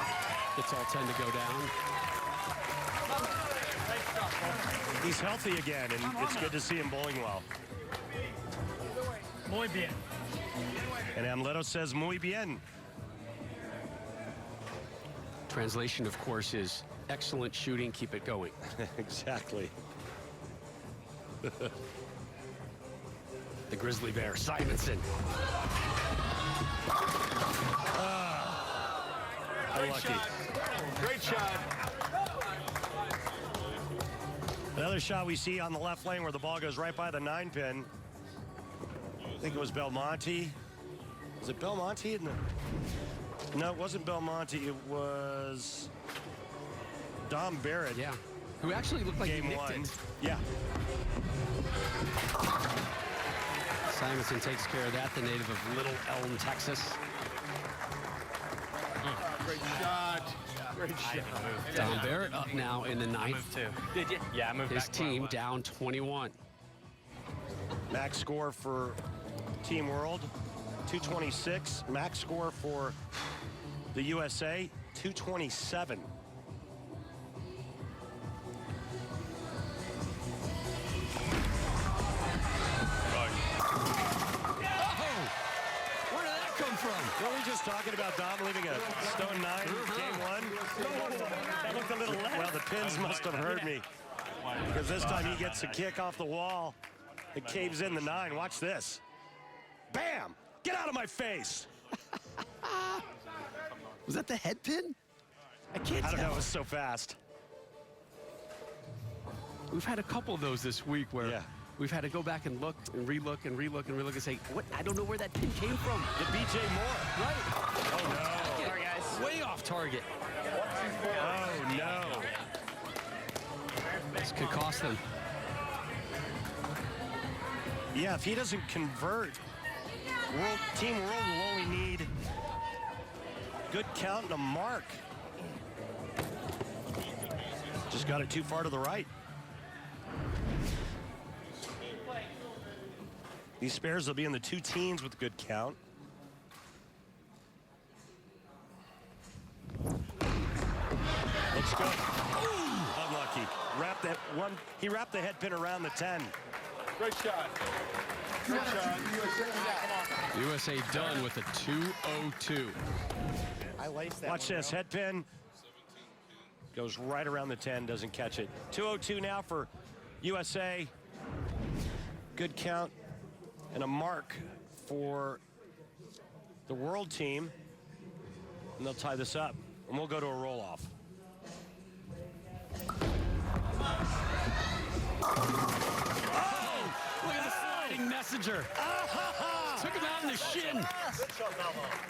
S1: It's all 10 to go down.
S4: He's healthy again, and it's good to see him bowling well.
S6: Muy bien.
S4: And Amleto says muy bien.
S1: Translation, of course, is excellent shooting, keep it going.
S4: Exactly.
S1: The Grizzly Bear, Simonson.
S4: Unlucky.
S3: Great shot.
S4: Another shot we see on the left lane where the ball goes right by the 9-pin. I think it was Belmonte. Was it Belmonte? No, it wasn't Belmonte. It was Dom Barrett.
S1: Yeah, who actually looked like
S4: game
S1: he nicked
S4: 1.
S1: it.
S4: Yeah.
S1: Simonson takes care of that, the native of Little Elm, Texas.
S3: Great shot. Great shot.
S1: Dom Barrett up now in the 9th.
S19: Did you? Yeah, I moved
S1: His
S19: back
S1: team down 21.
S4: Max score for Team World, 226. Max score for the USA, 227.
S1: From?
S4: Were we just talking about Dom leaving a stone 9 game 1? That looked a little left. Well, the pins must have heard me. Because this time he gets a kick off the wall. It caves in the 9. Watch this. Bam! Get out of my face!
S1: Was that the head pin? I can't tell.
S4: I don't know. It was so fast.
S1: We've had a couple of those this week where we've had to go back and look and relook and relook and relook and say, what? I don't know where that pin came from.
S4: The BJ Moore.
S1: Right.
S4: Oh, no.
S1: Sorry, guys. Way off target.
S4: Oh, no.
S1: This could cost them.
S4: Yeah, if he doesn't convert, Team World will only need good count and a mark. Just got it too far to the right. These spares will be in the 2 teens with good count. Looks good. Unlucky. Wrapped that one. He wrapped the head pin around the 10.
S3: Great shot. Great shot.
S1: USA done with a 202.
S4: I laced that. Watch this. Head pin goes right around the 10. Doesn't catch it. 202 now for USA. Good count. And a mark for the world team. And they'll tie this up. And we'll go to a roll-off.
S1: Oh! Look at the sliding messenger. Took him out in the shin.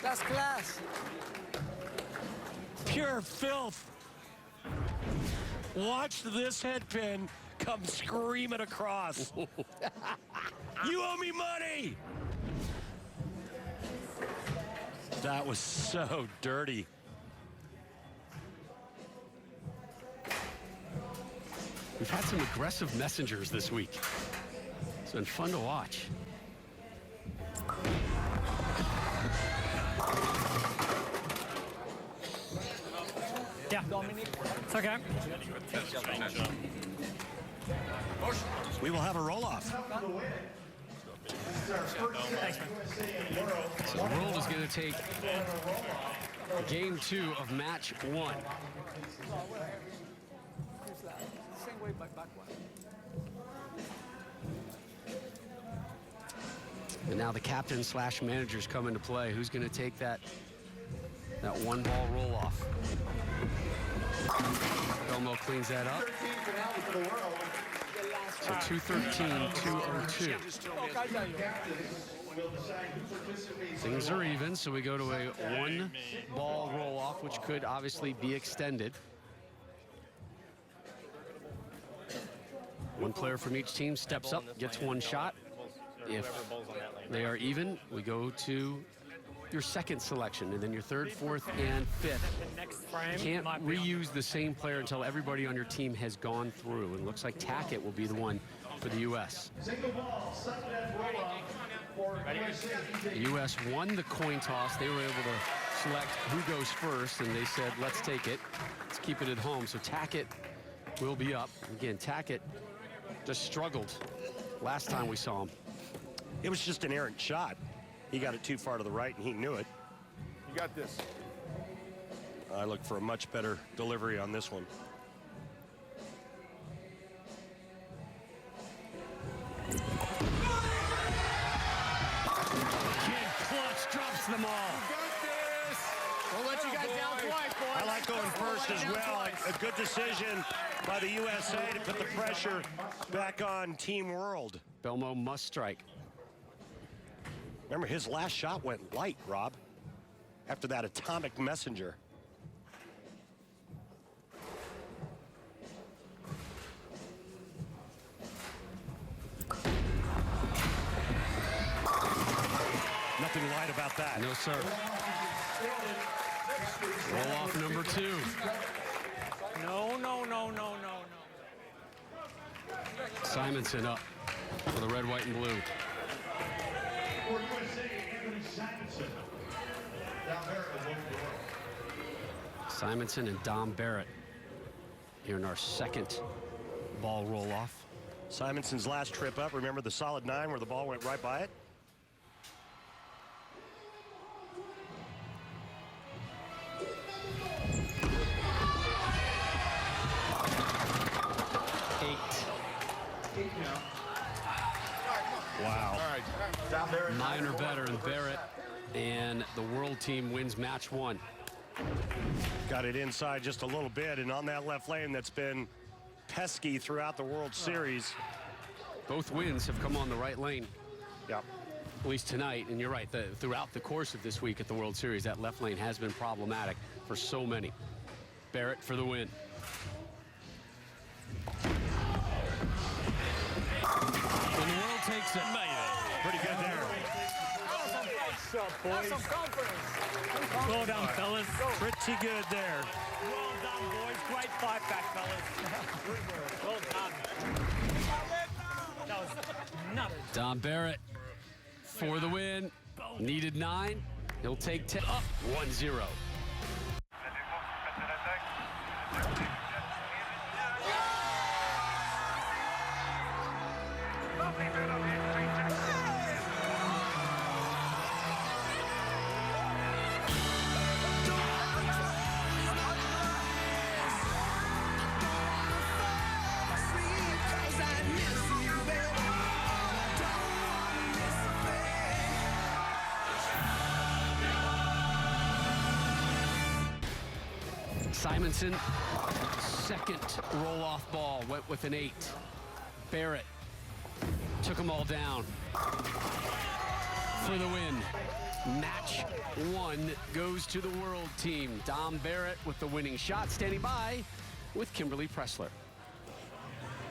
S8: That's class.
S4: Pure filth. Watch this head pin come screaming across. You owe me money! That was so dirty.
S1: We've had some aggressive messengers this week. It's been fun to watch.
S6: Yeah, it's okay.
S4: We will have a roll-off.
S6: Thanks, man.
S1: So the world is going to take game 2 of match 1. And now the captain / managers come into play. Who's going to take that 1-ball roll-off? Belmo cleans that up. So 213, 202. Things are even, so we go to a 1-ball roll-off, which could obviously be extended. One player from each team steps up, gets 1 shot. If they are even, we go to your second selection, and then your 3rd, 4th, and 5th. Can't reuse the same player until everybody on your team has gone through. And it looks like Tackett will be the one for the U.S. The U.S. won the coin toss. They were able to select who goes first, and they said, let's take it. Let's keep it at home. So Tackett will be up. Again, Tackett just struggled last time we saw him.
S4: It was just an errant shot. He got it too far to the right, and he knew it.
S3: You got this.
S4: I look for a much better delivery on this one.
S1: Kid clutch drops them all.
S8: We'll let you guys down twice, boys.
S4: I like going first as well. A good decision by the USA to put the pressure back on Team World.
S1: Belmo must strike.
S4: Remember, his last shot went light, Rob, after that atomic messenger. Nothing light about that.
S1: No, sir. Roll off number 2.
S6: No.
S1: Simonson up. for the red, white, and blue.
S2: For USA, Anthony Simonson. Dom Barrett will move the world.
S1: Simonson and Dom Barrett here in our second ball roll-off.
S4: Simonson's last trip up, remember the solid 9 where the ball went right by it? Wow.
S1: 9 or better, and Barrett and the world team wins match 1.
S4: Got it inside just a little bit, and on that left lane that's been pesky throughout the World Series.
S1: Both wins have come on the right lane.
S4: Yep.
S1: At least tonight, and you're right, throughout the course of this week at the World Series, that left lane has been problematic for so many. Barrett for the win. And the world takes it.
S4: Pretty good there.
S8: Have some confidence.
S6: Well done, fellas.
S4: Pretty good there.
S6: Well done, boys. Great fight back, fellas. Well done. That was nuts.
S1: Dom Barrett for the win. Needed 9. He'll take 10. Up 1-0. Simonson, second roll-off ball, went with an 8. Barrett took them all down for the win. Match 1 goes to the world team. Dom Barrett with the winning shot, standing by with Kimberly Pressler.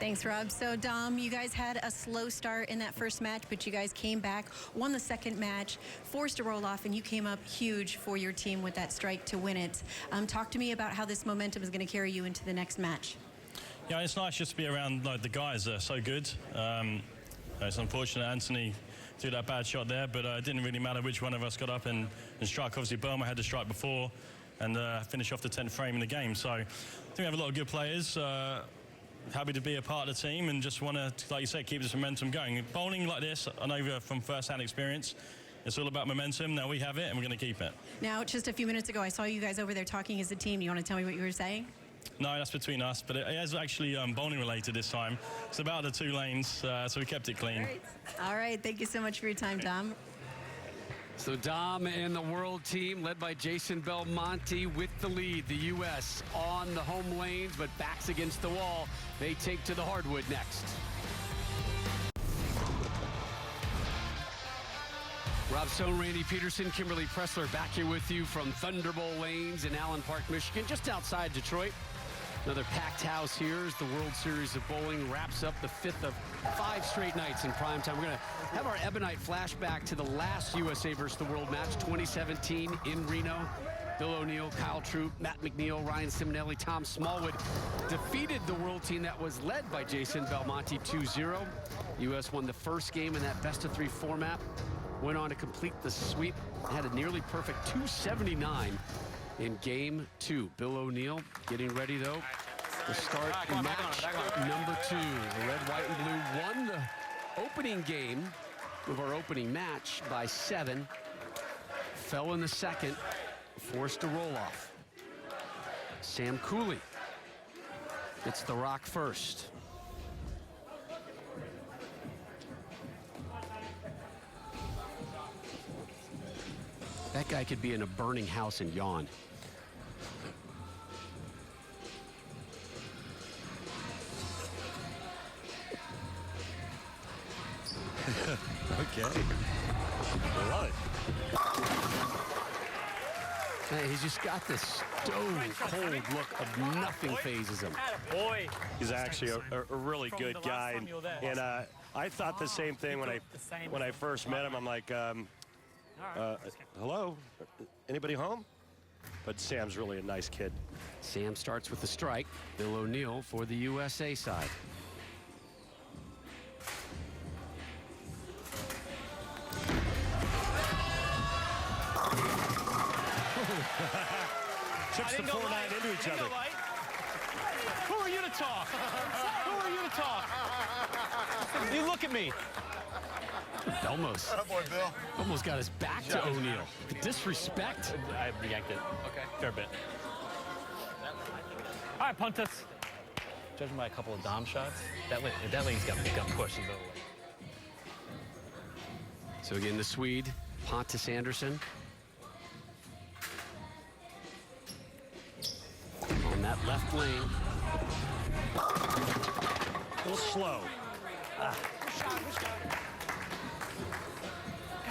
S5: Thanks, Rob. So, Dom, you guys had a slow start in that first match, but you guys came back, won the second match, forced a roll-off, and you came up huge for your team with that strike to win it. Talk to me about how this momentum is going to carry you into the next match.
S10: Yeah, it's nice just to be around the guys that are so good. It's unfortunate Anthony threw that bad shot there, but it didn't really matter which one of us got up and struck. Obviously, Burma had the strike before and finished off the 10th frame in the game. So I think we have a lot of good players. Happy to be a part of the team and just want to, like you said, keep this momentum going. Bowling like this, I know from first-hand experience, it's all about momentum. Now we have it and we're going to keep it.
S5: Now, just a few minutes ago, I saw you guys over there talking as a team. You want to tell me what you were saying?
S10: No, that's between us, but it is actually bowling related this time. It's about the 2 lanes, so we kept it clean.
S5: All right. Thank you so much for your time, Dom.
S1: So Dom and the world team, led by Jason Belmonte, with the lead. The U.S. on the home lanes, but backs against the wall. They take to the hardwood next. Rob Stone, Randy Peterson, Kimberly Pressler back here with you from Thunder Bowl Lanes in Allen Park, Michigan, just outside Detroit. Another packed house here as the World Series of Bowling wraps up the 5th of 5 straight nights in prime time. We're going to have our Ebonite flashback to the last USA versus the World match, 2017 in Reno. Bill O'Neill, Kyle Troop, Matt McNeil, Ryan Simonelli, Tom Smallwood defeated the world team that was led by Jason Belmonte 2-0. U.S. won the first game in that best-of-3 format. Went on to complete the sweep. Had a nearly perfect 279 in game 2. Bill O'Neill getting ready, though, to start match number 2. The red, white, and blue won the opening game of our opening match by 7. Fell in the second, forced a roll-off. Sam Cooley gets the rock first. That guy could be in a burning house and yawn.
S4: Okay. I love it.
S1: Hey, he's just got this stone-cold look of nothing phases him.
S6: Boy.
S4: He's actually a really good guy. And I thought the same thing when I first met him. I'm like, hello, anybody home? But Sam's really a nice kid.
S1: Sam starts with the strike. Bill O'Neill for the USA side.
S4: puts the 4-9 into each other.
S7: Who are you to talk? Who are you to talk? You look at me.
S1: Almost.
S11: Boy, Bill.
S1: Almost got his back to O'Neal. The disrespect.
S7: I yanked it. Okay. Fair bit. All right, punt us. Judging by a couple of dom shots, that lane's got pushed and go away.
S1: So again, the Swede, Pontus Andersson. On that left lane.
S4: A little slow.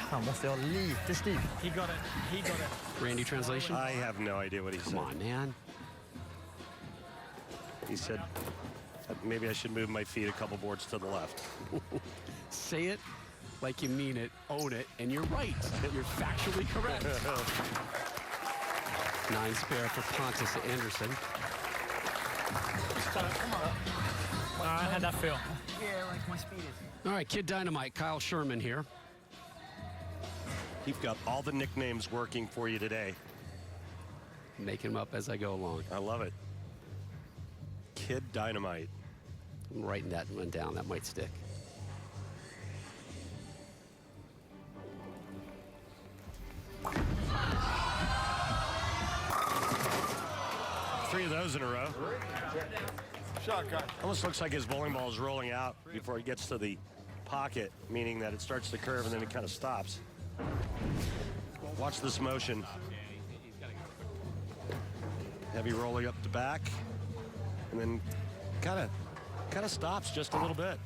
S8: Han måste ha lite stil.
S7: He got it. He got it.
S1: Randy, translation?
S4: I have no idea what he said.
S1: Come on, man.
S4: He said, maybe I should move my feet a couple boards to the left.
S1: Say it like you mean it, own it, and you're right. You're factually correct. 9 spare for Pontus Andersson.
S6: How'd that feel?
S8: Yeah, like my speed is.
S1: All right, Kid Dynamite, Kyle Sherman here.
S4: You've got all the nicknames working for you today.
S1: Making them up as I go along.
S4: I love it. Kid Dynamite.
S1: I'm writing that one down. That might stick.
S4: Three of those in a row.
S11: Shotgun.
S4: Almost looks like his bowling ball is rolling out before it gets to the pocket, meaning that it starts to curve and then it kind of stops. Watch this motion. Heavy rolling up the back, and then kind of stops just a little bit.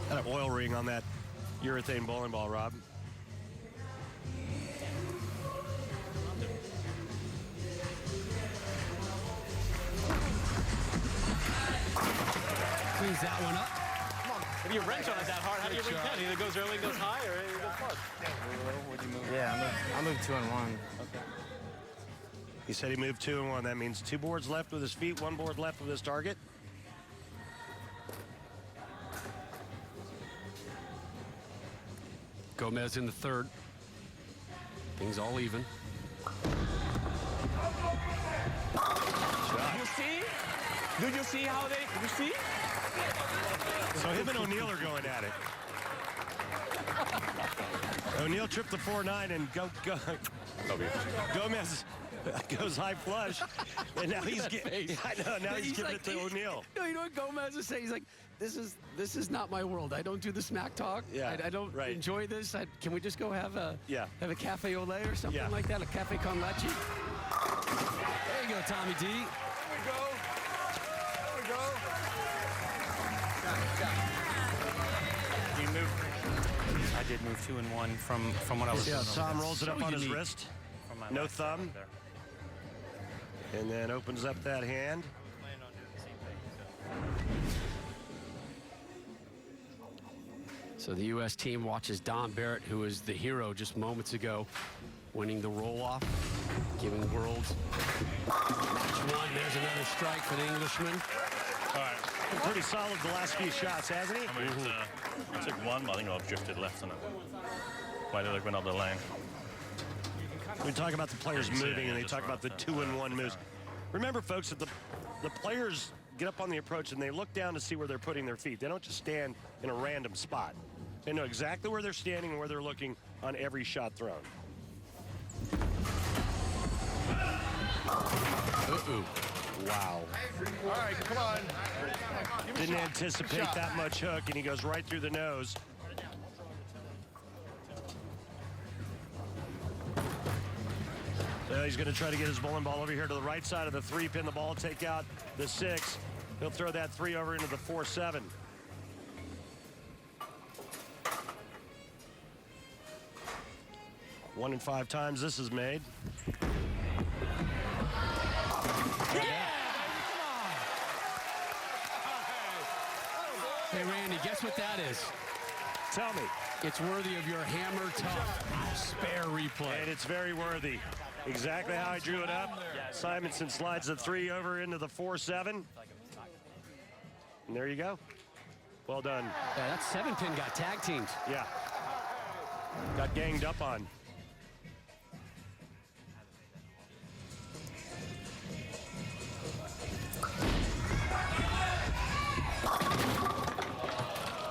S4: Got an oil ring on that urethane bowling ball, Rob.
S1: Cleans that one up.
S7: If you wrench on it that hard, how do you ring down? Either goes early and goes high, or it goes far.
S20: Yeah, I moved 2 and 1.
S7: Okay.
S4: He said he moved 2 and 1. That means 2 boards left with his feet, 1 board left with his target.
S1: Gomez in the third. Things all even.
S7: Did you see? Did you see how they? Did you see?
S4: So him and O'Neal are going at it. O'Neal tripped the 4-9 and Gomez goes high flush, and now he's getting. I know. Now he's giving it to O'Neal.
S1: No, you know what Gomez is saying? He's like, "This is not my world. I don't do the smack talk.
S4: Yeah,
S1: I don't enjoy this. Can we just go have a cafe au lait or something like that? A cafe con leche? There you go, Tommy D.
S11: There we go. There we go.
S19: You moved. I did move 2 and 1 from what I was doing.
S4: Tom rolls it up on his wrist. No thumb. And then opens up that hand.
S1: So the U.S. team watches Don Barrett, who was the hero just moments ago, winning the roll-off, giving world match 1. There's another strike for the Englishman.
S10: All right.
S4: Been pretty solid the last few shots, hasn't he?
S10: I took 1, but I think I've drifted left on it. Might have went up the lane.
S4: We talk about the players moving, and they talk about the 2-and-1 moves. Remember, folks, that the players get up on the approach, and they look down to see where they're putting their feet. They don't just stand in a random spot. They know exactly where they're standing and where they're looking on every shot thrown.
S1: Uh-oh.
S4: Wow.
S11: All right, come on.
S4: Didn't anticipate that much hook, and he goes right through the nose. So he's going to try to get his bowling ball over here to the right side of the 3, pin the ball, take out the 6. He'll throw that 3 over into the 4-7. One in 5 times this is made.
S1: Hey, Randy, guess what that is?
S4: Tell me.
S1: It's worthy of your hammer tough spare replay.
S4: And it's very worthy. Exactly how I drew it up. Simonson slides the 3 over into the 4-7. And there you go. Well done.
S1: Yeah, that 7-pin got tag teamed.
S4: Yeah. Got ganged up on.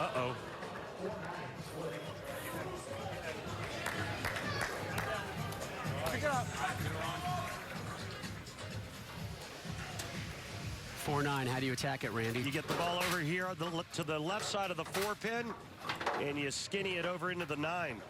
S4: Uh-oh.
S8: Pick it up.
S1: 4-9, how do you attack it, Randy?
S4: You get the ball over here to the left side of the 4-pin, and you skinny it over into the 9.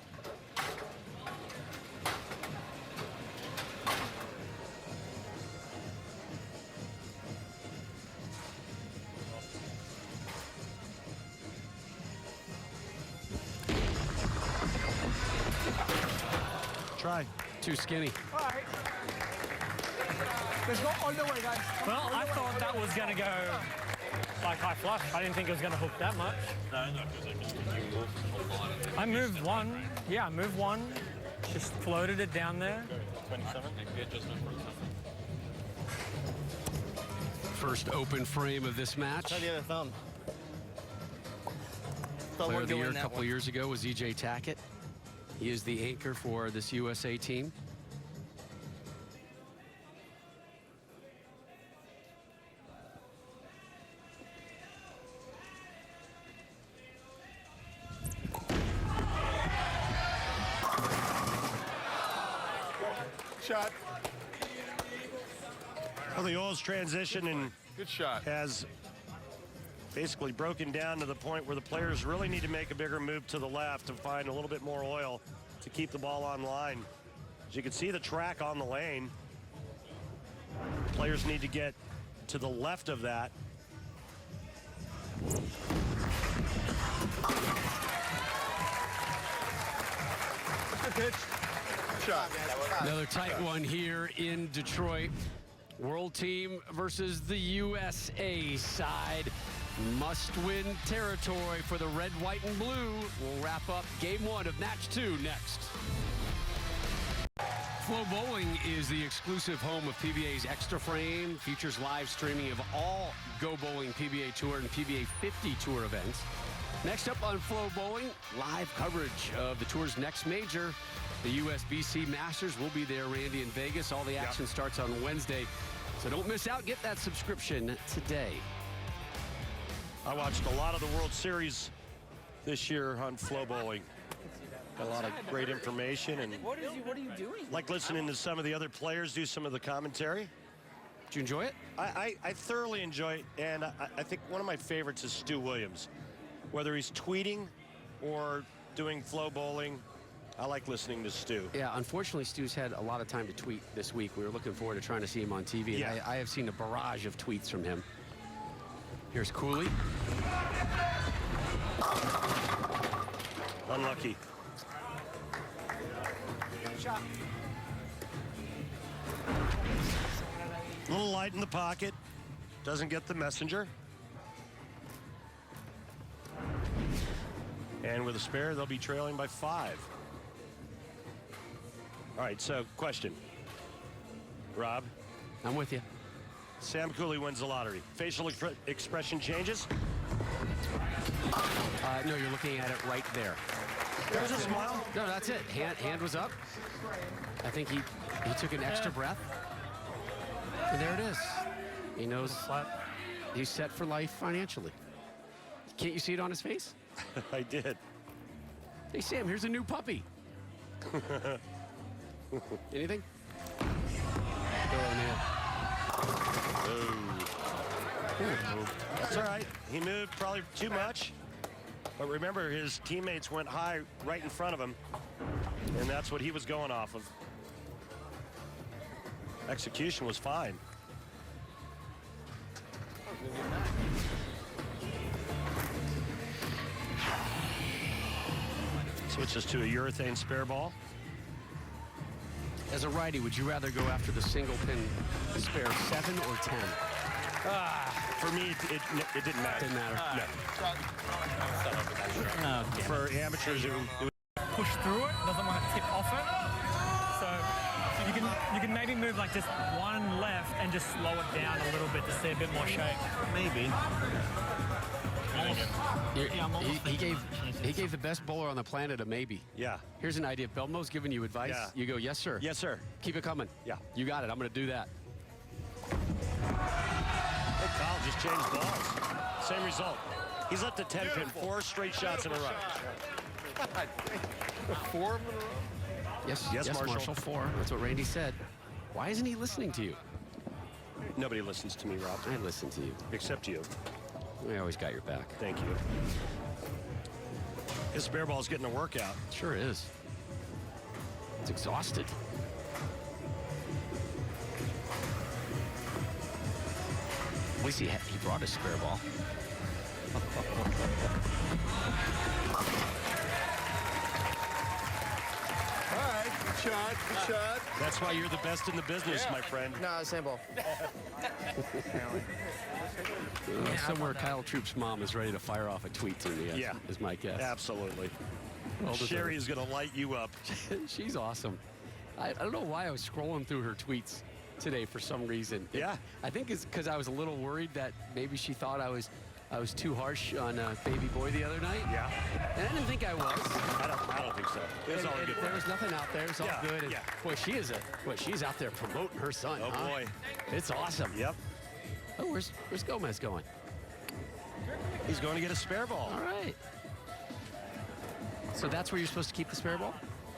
S4: Try.
S1: Too skinny.
S8: All right. Let's go all the way, guys.
S6: Well, I thought that was going to go like high flush. I didn't think it was going to hook that much.
S10: No, because
S6: I moved one. Yeah, I moved one. Just floated it down there.
S10: 27.
S1: First open frame of this match.
S20: Try the other thumb.
S1: Player of the year a couple of years ago was EJ Tackett. He is the anchor for this USA team.
S3: Shot.
S4: Well, the oil's transition and
S3: Good shot.
S4: has basically broken down to the point where the players really need to make a bigger move to the left to find a little bit more oil to keep the ball on line. As you can see the track on the lane. Players need to get to the left of that.
S3: Good pitch. Shot.
S1: Another tight one here in Detroit. World team versus the USA side. Must-win territory for the red, white, and blue. We'll wrap up game 1 of match 2 next. Flow Bowling is the exclusive home of PBA's Extra Frame. Features live streaming of all Go Bowling PBA Tour and PBA 50 Tour events. Next up on Flow Bowling, live coverage of the tour's next major. The USBC Masters will be there, Randy, in Vegas. All the action starts on Wednesday. So don't miss out. Get that subscription today.
S4: I watched a lot of the World Series this year on Flow Bowling. Got a lot of great information, and
S8: What are you doing?
S4: like listening to some of the other players do some of the commentary.
S1: Did you enjoy it?
S4: I thoroughly enjoy it, and I think one of my favorites is Stu Williams. Whether he's tweeting or doing Flow Bowling, I like listening to Stu.
S1: Yeah, unfortunately, Stu's had a lot of time to tweet this week. We were looking forward to trying to see him on TV.
S4: Yeah.
S1: And I have seen a barrage of tweets from him. Here's Cooley.
S4: Unlucky.
S8: Shot.
S4: A little light in the pocket. Doesn't get the messenger. And with a spare, they'll be trailing by 5. All right, so question. Rob?
S1: I'm with you.
S4: Sam Cooley wins the lottery. Facial expression changes?
S1: No, you're looking at it right there.
S4: There's a smile.
S1: No, that's it. Hand was up. I think he took an extra breath. And there it is. He knows he's set for life financially. Can't you see it on his face?
S4: I did.
S1: Hey, Sam, here's a new puppy. Anything?
S4: That's all right. He moved probably too much. But remember, his teammates went high right in front of him. And that's what he was going off of. Execution was fine. Switches to a urethane spare ball.
S1: As a righty, would you rather go after the single pin spare 7 or 10?
S4: For me, it didn't matter.
S1: Didn't matter.
S4: No. For amateurs, it would
S6: Push through it, doesn't want to tip off it. So you can maybe move like just one left and just slow it down a little bit to see a bit more shape.
S20: Maybe.
S1: He gave the best bowler on the planet a maybe.
S4: Yeah.
S1: Here's an idea. If Belmo's giving you advice, you go, yes, sir.
S4: Yes, sir.
S1: Keep it coming.
S4: Yeah.
S1: You got it. I'm going to do that.
S4: Hey, Kyle just changed balls. Same result. He's left the 10 pin 4 straight shots in a row.
S20: 4 of them in a row?
S1: Yes, Marshall. 4. That's what Randy said. Why isn't he listening to you?
S4: Nobody listens to me, Rob.
S1: I listen to you.
S4: Except you.
S1: I always got your back.
S4: Thank you. His spare ball's getting a workout.
S1: Sure is. It's exhausted. At least he brought his spare ball.
S20: All right, good shot, good shot.
S4: That's why you're the best in the business, my friend.
S20: No, same ball.
S1: Somewhere Kyle Troop's mom is ready to fire off a tweet to me, is my guess.
S4: Absolutely.
S1: Well,
S4: Sherry is going to light you up.
S1: She's awesome. I don't know why I was scrolling through her tweets today for some reason. I think it's because I was a little worried that maybe she thought I was too harsh on baby boy the other night.
S4: Yeah.
S1: And I didn't think I was.
S4: I don't think so. It's all good.
S1: There was nothing out there. It's all good. And boy, she's out there promoting her son.
S4: Oh, boy.
S1: It's awesome.
S4: Yep.
S1: Oh, where's Gomez going?
S4: He's going to get a spare ball.
S1: All right. So that's where you're supposed to keep the spare ball?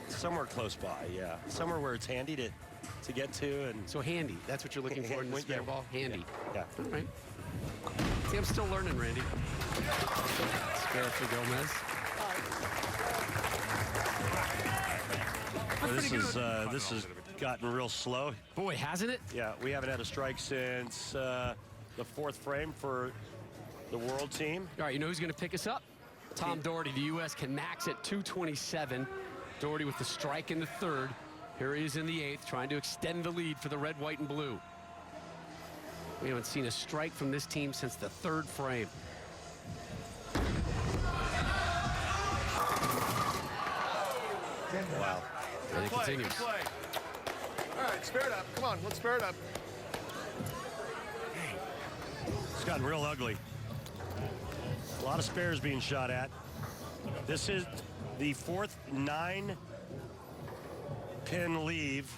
S4: Somewhere close by, yeah. Somewhere where it's handy to get to. And
S1: so handy. That's what you're looking for in the spare ball? Handy.
S4: Yeah.
S1: All right. See, I'm still learning, Randy. Spare for Gomez.
S4: Well, this has gotten real slow.
S1: Boy, hasn't it?
S4: Yeah, we haven't had a strike since the 4th frame for the world team.
S1: All right, you know who's going to pick us up? Tom Doherty. The U.S. can max at 227. Doherty with the strike in the 3rd. Here he is in the 8th, trying to extend the lead for the red, white, and blue. We haven't seen a strike from this team since the 3rd frame.
S4: Wow.
S1: And it continues.
S20: All right, spare it up. Come on, let's spare it up.
S4: It's gotten real ugly. A lot of spares being shot at. This is the 4th 9-pin leave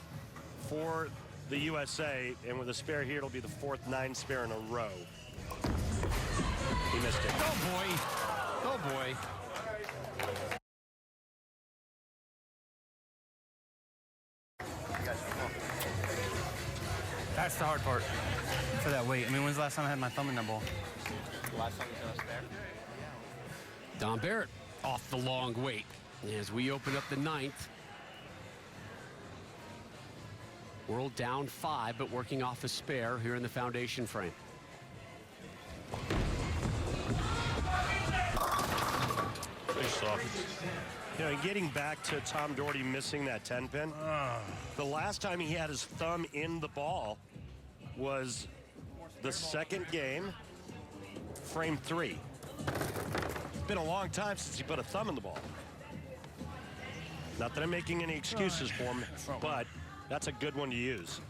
S4: for the USA, and with a spare here, it'll be the 4th 9 spare in a row. He missed it.
S1: Oh, boy. Oh, boy.
S19: That's the hard part for that weight. I mean, when's the last time I had my thumb in that ball?
S20: Last time you saw a spare?
S1: Don Barrett off the long wait as we open up the 9th. World down 5, but working off a spare here in the foundation frame.
S4: Pretty soft. You know, getting back to Tom Doherty missing that 10-pin, the last time he had his thumb in the ball was the 2nd game, frame 3. It's been a long time since he put a thumb in the ball. Not that I'm making any excuses for him, but that's a good one to use.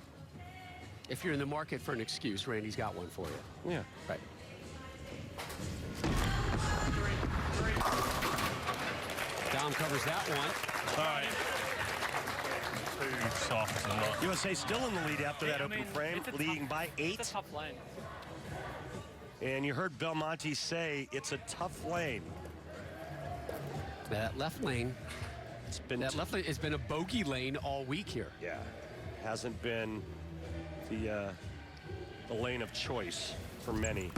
S1: If you're in the market for an excuse, Randy's got one for you.
S4: Yeah.
S1: Right. Dom covers that one.
S10: All right. Too soft.
S4: USA still in the lead after that open frame, leading by 8.
S6: It's a tough lane.
S4: And you heard Belmonte say it's a tough lane.
S1: That left lane. Left lane has been a bogey lane all week here.
S4: Yeah, hasn't been the lane of choice for many.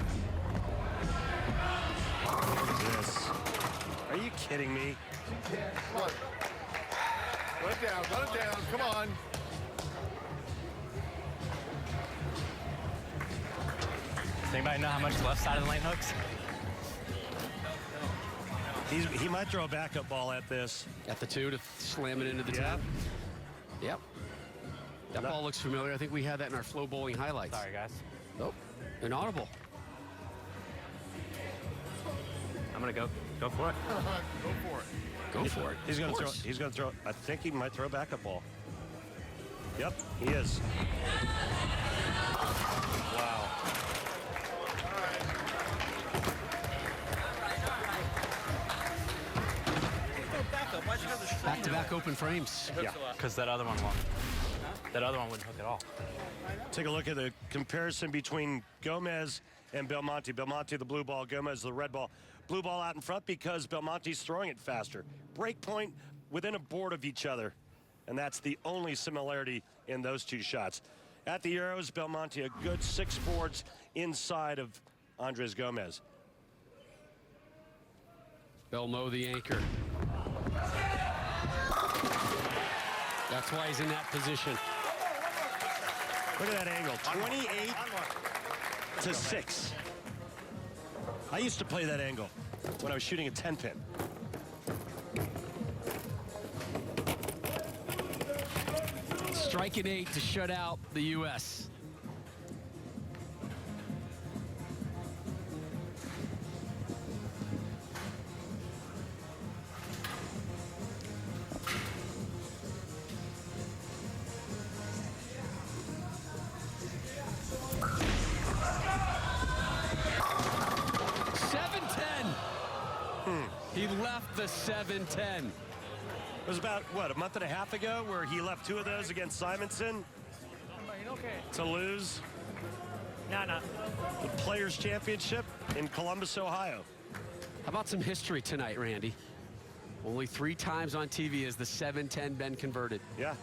S4: This. Are you kidding me?
S20: Come on. Run it down, come on.
S19: Does anybody know how much left side of the lane hooks?
S4: He might throw a backup ball at this.
S1: At the 2 to slam it into the 10. Yep. That ball looks familiar. I think we had that in our flow bowling highlights.
S19: Sorry, guys.
S1: Nope. Inaudible.
S19: I'm gonna go for it.
S1: Go for it.
S4: He's gonna throw. I think he might throw a backup ball. Yep, he is. Wow.
S1: back open frames.
S19: Yeah, because that other one won't. That other one wouldn't hook at all.
S4: Take a look at the comparison between Gomez and Belmonte. Belmonte, the blue ball, Gomez, the red ball. Blue ball out in front because Belmonte's throwing it faster. Break point within a board of each other. And that's the only similarity in those two shots. At the arrows, Belmonte a good 6 boards inside of Andres Gomez.
S1: Belmo, the anchor. That's why he's in that position.
S4: Look at that angle, 28 to 6. I used to play that angle when I was shooting a 10-pin.
S1: Strike at 8 to shut out the U.S. He left the 7-10.
S4: It was about, what, a month and a half ago where he left 2 of those against Simonson to lose the Players' Championship in Columbus, Ohio.
S1: How about some history tonight, Randy? Only 3 times on TV has the 7-10 been converted.
S4: Yeah.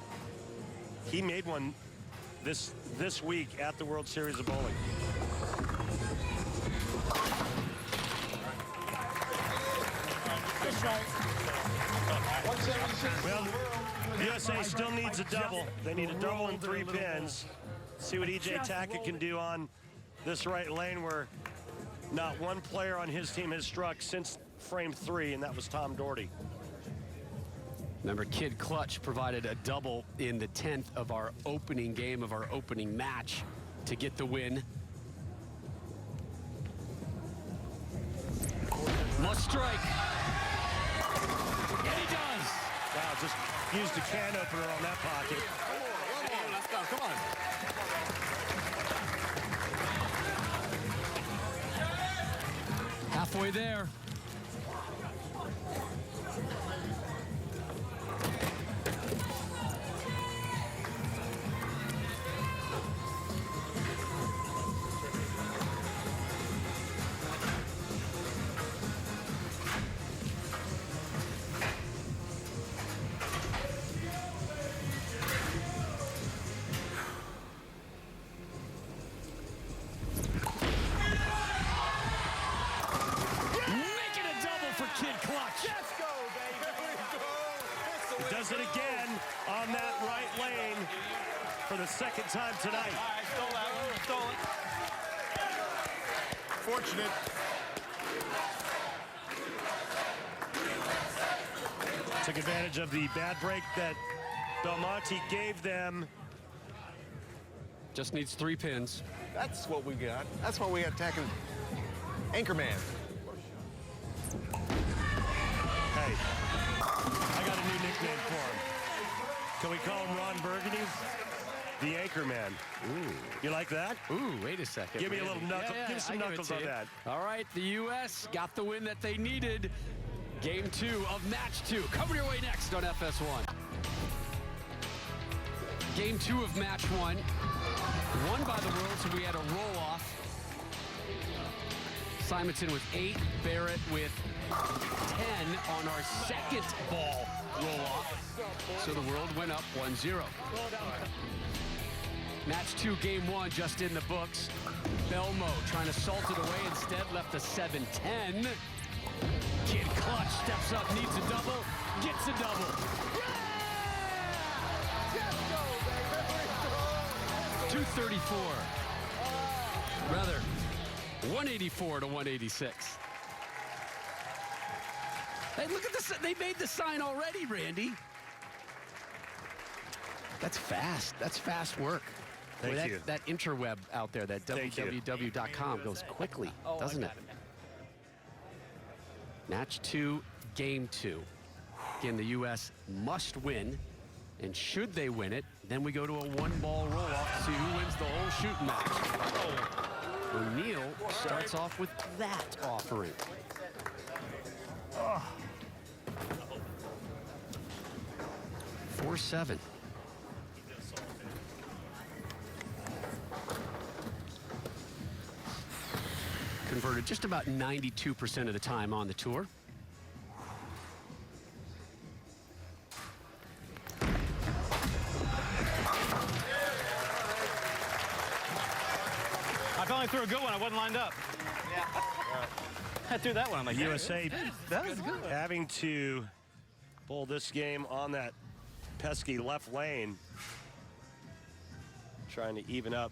S4: He made one this week at the World Series of Bowling. Well, USA still needs a double. They need a double and 3 pins. See what EJ Tackett can do on this right lane where not one player on his team has struck since frame 3, and that was Tom Doherty.
S1: Remember, Kid Clutch provided a double in the 10th of our opening game of our opening match to get the win. Must strike. And he does.
S4: Wow, just used a can opener on that pocket.
S1: Let's go. Come on. Halfway there.
S4: Does it again on that right lane for the 2nd time tonight.
S3: Stole that one. Stole it.
S20: Fortunate.
S4: Took advantage of the bad break that Belmonte gave them.
S1: Just needs 3 pins.
S20: That's what we got. That's why we attacking Anchorman.
S4: Hey, I got a new nickname for him. Can we call him Ron Burgundy? The Anchorman.
S1: Ooh.
S4: You like that?
S1: Ooh, wait a second.
S4: Give me a little knuckle.
S1: Yeah,
S4: give me some knuckles on that.
S1: All right, the U.S. got the win that they needed. Game 2 of match 2. Coming your way next on FS1. Game 2 of match 1. Won by the world, so we had a roll-off. Simonson with 8, Barrett with 10 on our second ball roll-off. So the world went up 1-0. Match 2, game 1, just in the books. Belmo trying to salt it away, instead left a 7-10. Kid Clutch steps up, needs a double, gets a double. 234. Rather, 184 to 186. Hey, look at this. They made the sign already, Randy. That's fast. That's fast work.
S4: Thank you.
S1: That interweb out there, that www.com goes quickly, doesn't it? Match 2, game 2. Again, the U.S. must win, and should they win it, then we go to a 1-ball roll-off to see who wins the whole shooting match. O'Neal starts off with that offering. 4-7. Converted just about 92% of the time on the tour.
S7: I finally threw a good one. I wasn't lined up. Yeah. I threw that one. I'm like,
S4: USA
S7: that was good.
S4: having to pull this game on that pesky left lane, trying to even up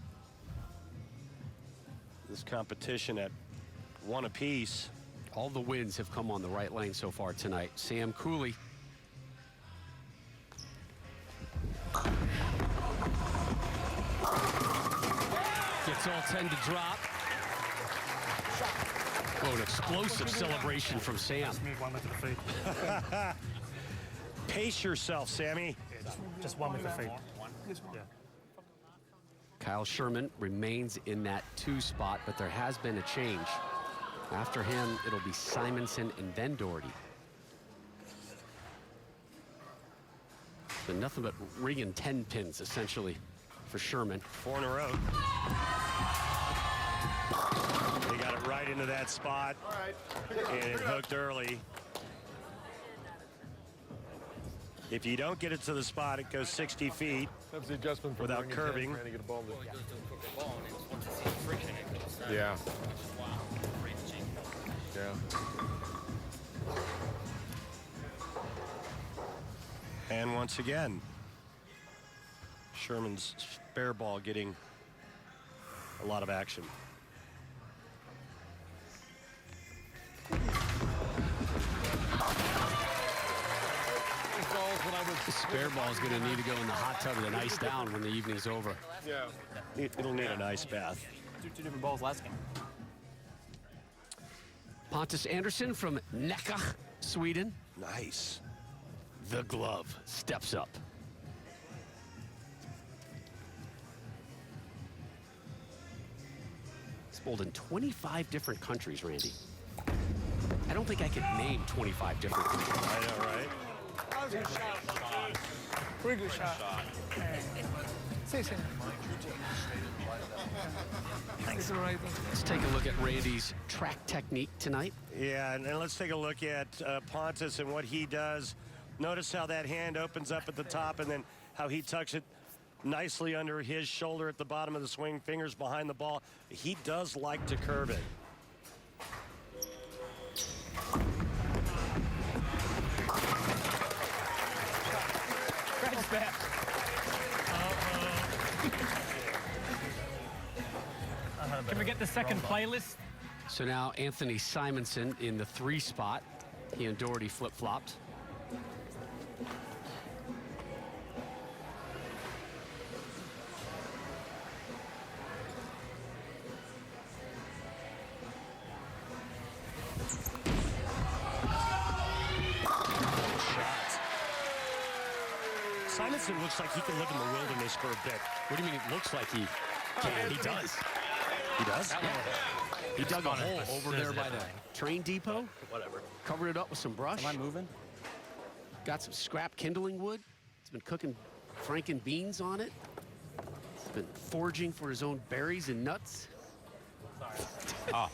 S4: this competition at 1 apiece.
S1: All the wins have come on the right lane so far tonight. Sam Cooley. Gets all 10 to drop. Oh, an explosive celebration from Sam.
S4: Pace yourself, Sammy.
S21: Just one with the feet. Yeah.
S1: Kyle Sherman remains in that 2 spot, but there has been a change. After him, it'll be Simonson and then Doherty. So nothing but ringing 10 pins, essentially, for Sherman.
S4: 4 in a row. They got it right into that spot, and it hooked early. If you don't get it to the spot, it goes 60 feet
S20: That's the adjustment
S4: without curving.
S20: Trying to get a ball to... Yeah. Yeah.
S4: And once again, Sherman's spare ball getting a lot of action.
S1: The spare ball is going to need to go in the hot tub with an ice down when the evening's over.
S20: Yeah.
S4: It'll need an ice bath.
S19: Two different balls last game.
S1: Pontus Andersson from Nacka, Sweden.
S4: Nice.
S1: The glove steps up. He's bowled in 25 different countries, Randy. I don't think I could name 25 different countries.
S4: I know, right?
S12: That was a good shot. Pretty good shot. Thanks, right.
S1: Let's take a look at Randy's track technique tonight.
S4: Yeah, and let's take a look at Pontus and what he does. Notice how that hand opens up at the top and then how he tucks it nicely under his shoulder at the bottom of the swing, fingers behind the ball. He does like to curve it.
S6: Back. Can we get the second playlist?
S1: So now Anthony Simonson in the 3 spot. He and Doherty flip-flopped.
S4: Simonson looks like he can live in the wilderness for a bit.
S1: What do you mean it looks like he can? He does.
S4: He does?
S1: Yeah. He dug a hole over there by the train depot.
S19: Whatever.
S1: Covered it up with some brush.
S19: Am I moving?
S1: Got some scrap kindling wood. He's been cooking franken beans on it. He's been foraging for his own berries and nuts.
S19: Sorry. Oh.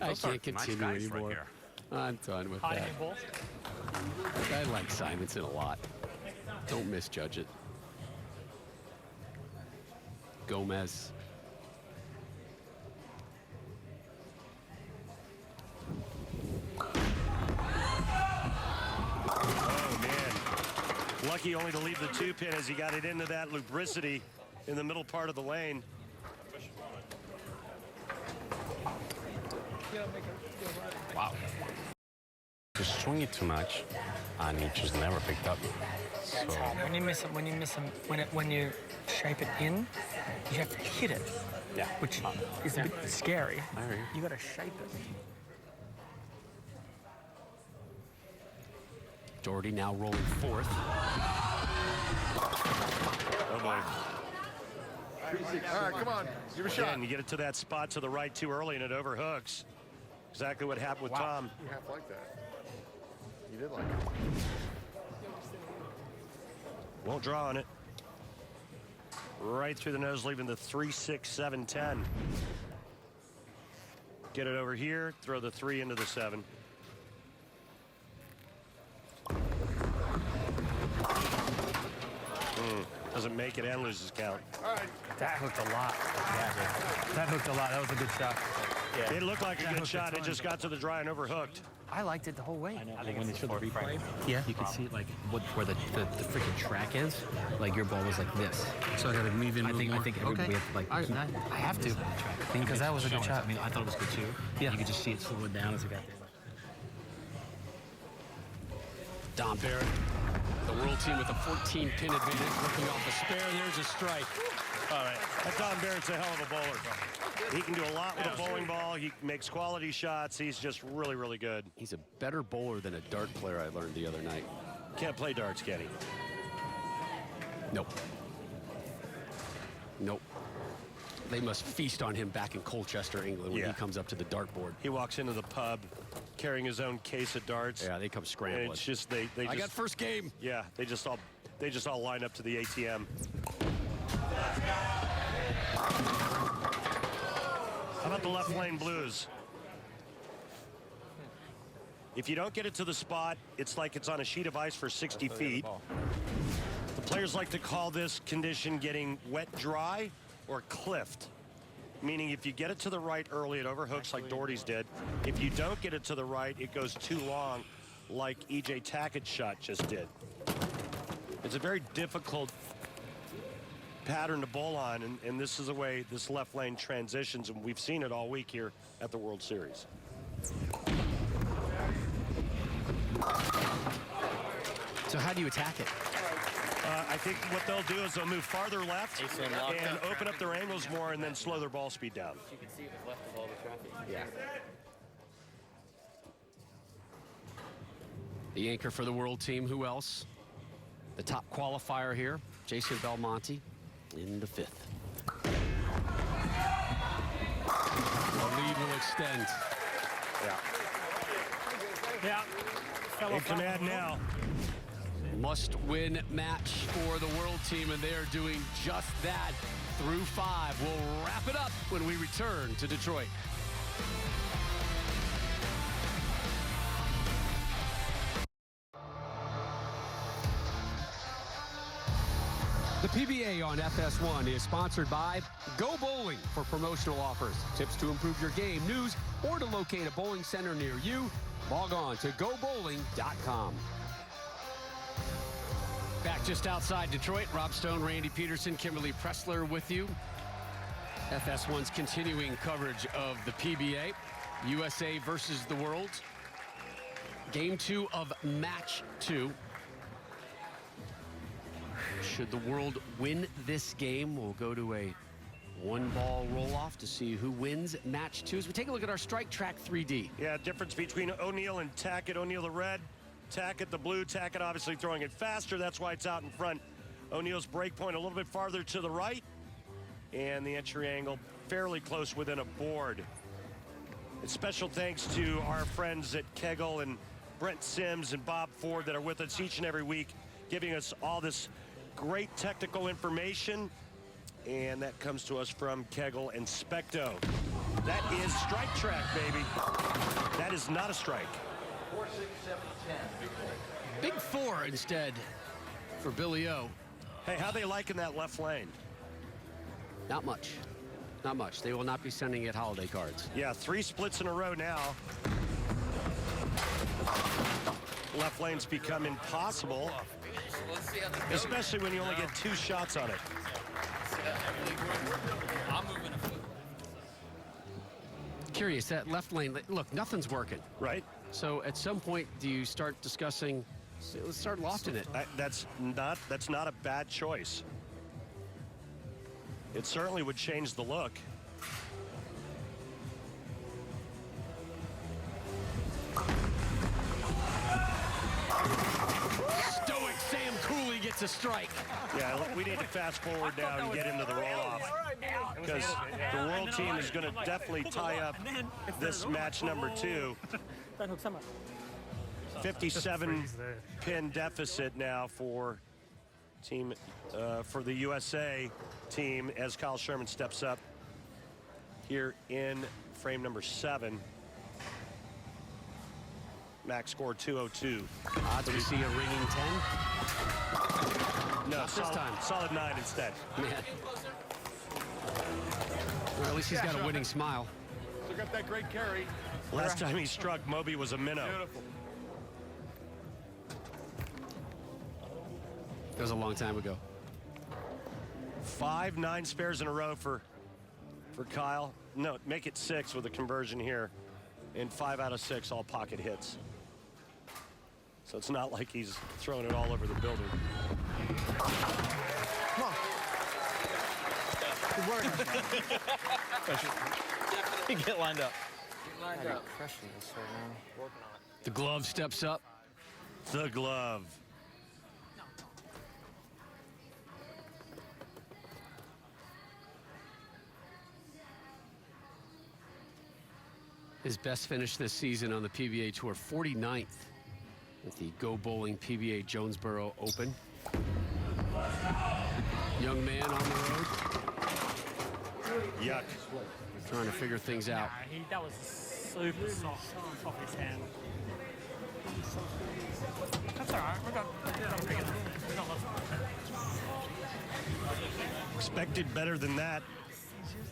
S1: I can't continue
S19: nice
S1: anymore.
S19: right
S1: I'm done with that. I like Simonson a lot. Don't misjudge it. Gomez.
S4: Oh, man. Lucky only to leave the 2-pin as he got it into that lubricity in the middle part of the lane.
S19: Wow. Just swing it too much, and it just never picked up. So
S6: When you miss them, when you shape it in, you have to hit it.
S19: Yeah.
S6: Which is a bit scary.
S19: I hear you.
S6: You got to shape it.
S1: Doherty now rolling 4th.
S4: Oh, boy.
S20: All right, come on. Give a shot.
S4: And you get it to that spot to the right too early, and it overhooks. Exactly what happened with Tom.
S20: You half like that. You did like it.
S4: Won't draw on it. Right through the nose, leaving the 3, 6, 7, 10. Get it over here, throw the 3 into the 7. Doesn't make it and loses count.
S20: All right.
S19: That hooked a lot. Yeah, that hooked a lot. That was a good shot.
S4: It looked like a good shot. It just got to the dry and overhooked.
S19: I liked it the whole way.
S7: I think when they showed the replay,
S19: yeah,
S7: you could see like where the freaking track is. Like your ball was like this.
S19: So I got to move in.
S7: I think
S19: okay.
S7: we have to like.
S19: I have to because that was a good shot.
S7: I mean, I thought it was good too.
S19: Yeah,
S7: you could just see it slow it down as it got there.
S1: Don Barrett, the world team with a 14-pin advantage, looking off a spare. There's a strike.
S4: All right. Don Barrett's a hell of a bowler. He can do a lot with a bowling ball. He makes quality shots. He's just really, really good.
S1: He's a better bowler than a dart player, I learned the other night.
S4: Can't play darts, can he?
S1: Nope. Nope. They must feast on him back in Colchester, England, when he comes up to the dartboard.
S4: He walks into the pub carrying his own case of darts.
S1: Yeah, they come scrambling.
S4: And it's just they
S1: I got first game.
S4: Yeah, they just all line up to the ATM. How about the left lane blues? If you don't get it to the spot, it's like it's on a sheet of ice for 60 feet. The players like to call this condition getting wet dry or cliffed, meaning if you get it to the right early, it overhooks like Doherty's did. If you don't get it to the right, it goes too long like E.J. Tackett's shot just did. It's a very difficult pattern to bowl on, and this is the way this left lane transitions, and we've seen it all week here at the World Series.
S1: So how do you attack it?
S4: I think what they'll do is they'll move farther left and open up their angles more and then slow their ball speed down.
S19: You can see it was left of all the traffic.
S1: Yeah. The anchor for the world team, who else? The top qualifier here, Jason Belmonte in the 5th. The lead will extend.
S4: Yeah. In command now.
S1: Must-win match for the world team, and they are doing just that through 5. We'll wrap it up when we return to Detroit. The PBA on FS1 is sponsored by Go Bowling. For promotional offers, tips to improve your game, news, or to locate a bowling center near you, log on to gobowling.com. Back just outside Detroit, Rob Stone, Randy Peterson, Kimberly Pressler with you. FS1's continuing coverage of the PBA, USA versus the world. Game 2 of match 2. Should the world win this game, we'll go to a one-ball roll-off to see who wins match 2. As we take a look at our strike track 3D.
S4: Yeah, difference between O'Neill and Tackett. O'Neill the red, Tackett the blue. Tackett obviously throwing it faster. That's why it's out in front. O'Neill's break point a little bit farther to the right. And the entry angle fairly close within a board. And special thanks to our friends at Kegel and Brent Sims and Bob Ford that are with us each and every week, giving us all this great technical information. And that comes to us from Kegel and Specto. That is strike track, baby. That is not a strike.
S2: 4, 6, 7, 10.
S1: Big 4 instead for Billy O.
S4: Hey, how they liking that left lane?
S1: Not much. Not much. They will not be sending it holiday cards.
S4: Yeah, 3 splits in a row now. Left lane's become impossible, especially when you only get 2 shots on it.
S1: Curious, that left lane, look, nothing's working.
S4: Right.
S1: So at some point, do you start discussing, let's start lofting it?
S4: That's not a bad choice. It certainly would change the look.
S1: Stoic Sam Cooley gets a strike.
S4: Yeah, we need to fast forward now and get into the roll-off, because the world team is going to definitely tie up this match number 2. 57 pin deficit now for Team for the USA team as Kyle Sherman steps up here in frame number 7. Max scored 202.
S1: Do we see a ringing 10?
S4: No,
S1: Not this time.
S4: Solid 9 instead.
S1: Man. Well, at least he's got a winning smile.
S20: Still got that great carry.
S4: Last time he struck, Moby was a minnow.
S20: Beautiful.
S1: That was a long time ago.
S4: 5 9 spares in a row for Kyle. No, make it 6 with a conversion here. And 5 out of 6 all pocket hits. So it's not like he's throwing it all over the building.
S8: Come on. Good work.
S7: Definitely get lined up.
S8: Lined up. Crushing this right now. Working on it.
S1: The glove steps up.
S4: The glove.
S1: His best finish this season on the PBA Tour, 49th at the Go Bowling PBA Jonesboro Open. Young man on the road.
S4: Yuck.
S1: Trying to figure things out.
S21: That was super soft off his hand. That's all right. We got lots of
S4: Expected better than that,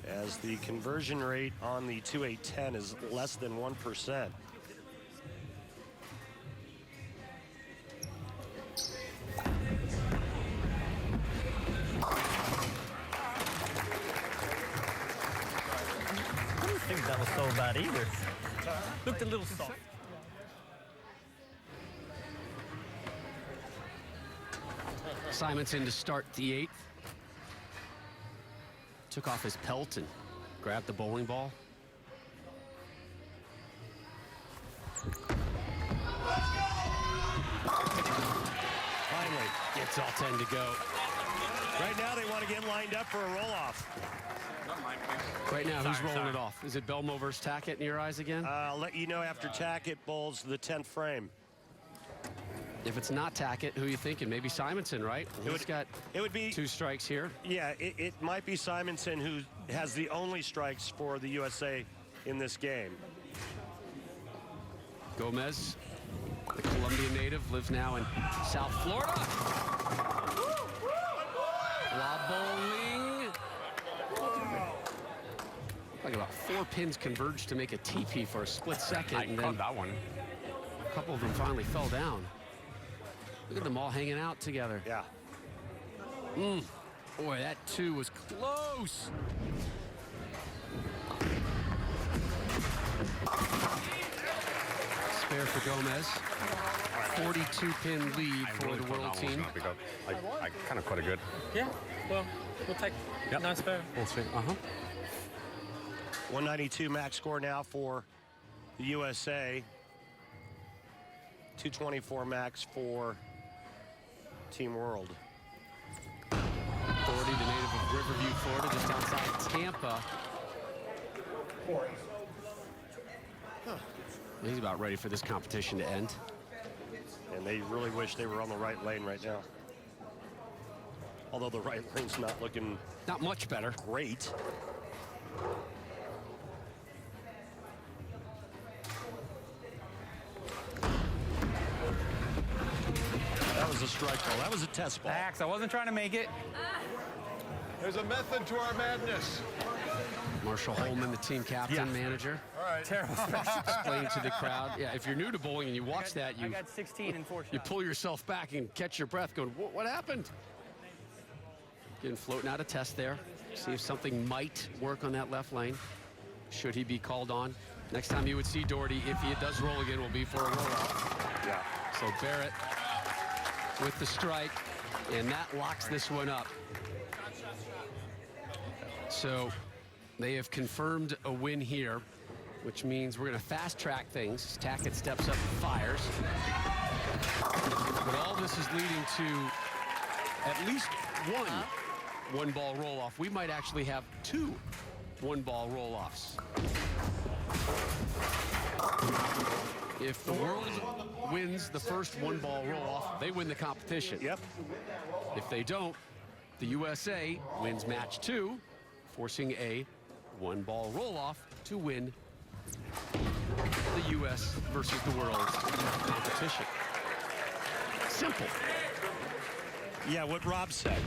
S4: as the conversion rate on the 2-8-10 is less than 1%.
S21: I don't think that was so bad either. Looked a little soft.
S1: Simonson to start the 8th. Took off his pelt and grabbed the bowling ball.
S4: Finally.
S1: Gets all 10 to go.
S4: Right now they want to get lined up for a roll-off.
S1: Right now, who's rolling it off? Is it Belmo versus Tackett in your eyes again?
S4: I'll let you know after Tackett bowls the 10th frame.
S1: If it's not Tackett, who are you thinking? Maybe Simonson, right?
S4: It would be
S1: 2 strikes here.
S4: Yeah, it might be Simonson who has the only strikes for the USA in this game.
S1: Gomez, the Colombian native, lives now in South Florida. La bowling. Like about 4 pins converged to make a TP for a split second.
S19: I caught that one.
S1: A couple of them finally fell down. Look at them all hanging out together.
S4: Yeah.
S1: Boy, that 2 was close. Spare for Gomez. 42-pin lead for the world team.
S19: I kind of caught it good.
S21: Yeah, well, we'll take nice spare.
S19: We'll see.
S4: 192 max score now for the USA. 224 max for Team World.
S1: Doherty, the native of Riverview, Florida, just outside Tampa. He's about ready for this competition to end.
S4: And they really wish they were on the right lane right now. Although the right lane's not looking
S1: not much better.
S4: Great. That was a strike ball. That was a test ball.
S7: Max, I wasn't trying to make it.
S20: There's a method to our madness.
S1: Marshall Holman, the team captain, manager.
S20: All right.
S7: Terrible.
S1: Explaining to the crowd. Yeah, if you're new to bowling and you watch that,
S21: I got 16 and 4 shots.
S1: You pull yourself back and catch your breath going, what happened? Getting floating out a test there. See if something might work on that left lane. Should he be called on? Next time you would see Doherty, if he does roll again, will be for a roll-off.
S4: Yeah.
S1: So Barrett with the strike, and that locks this one up. So they have confirmed a win here, which means we're going to fast-track things. Tackett steps up and fires. But all this is leading to at least one-ball roll-off. We might actually have 2 one-ball roll-offs. If the world wins the first one-ball roll-off, they win the competition.
S4: Yep.
S1: If they don't, the USA wins match 2, forcing a one-ball roll-off to win the U.S. versus the world competition. Simple.
S4: Yeah, what Rob said.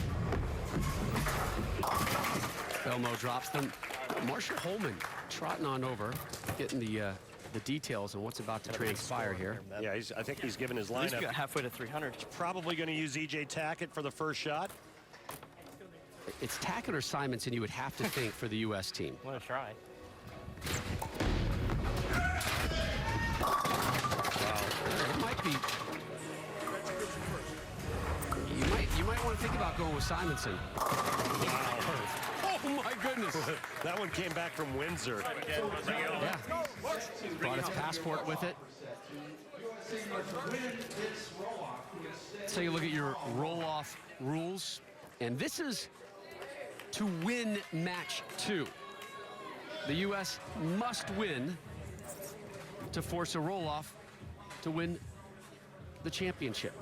S1: Belmo drops them. Marshall Holman trotting on over, getting the details on what's about to transpire here.
S4: Yeah, I think he's given his lineup.
S21: He's got halfway to 300.
S4: He's probably going to use E.J. Tackett for the first shot.
S1: It's Tackett or Simonson, you would have to think, for the U.S. team.
S21: I'm going to try.
S1: It might be. You might want to think about going with Simonson. Oh my goodness!
S4: That one came back from Windsor.
S1: Yeah. Brought its passport with it. So you look at your roll-off rules, and this is to win match 2. The U.S. must win to force a roll-off to win the championship.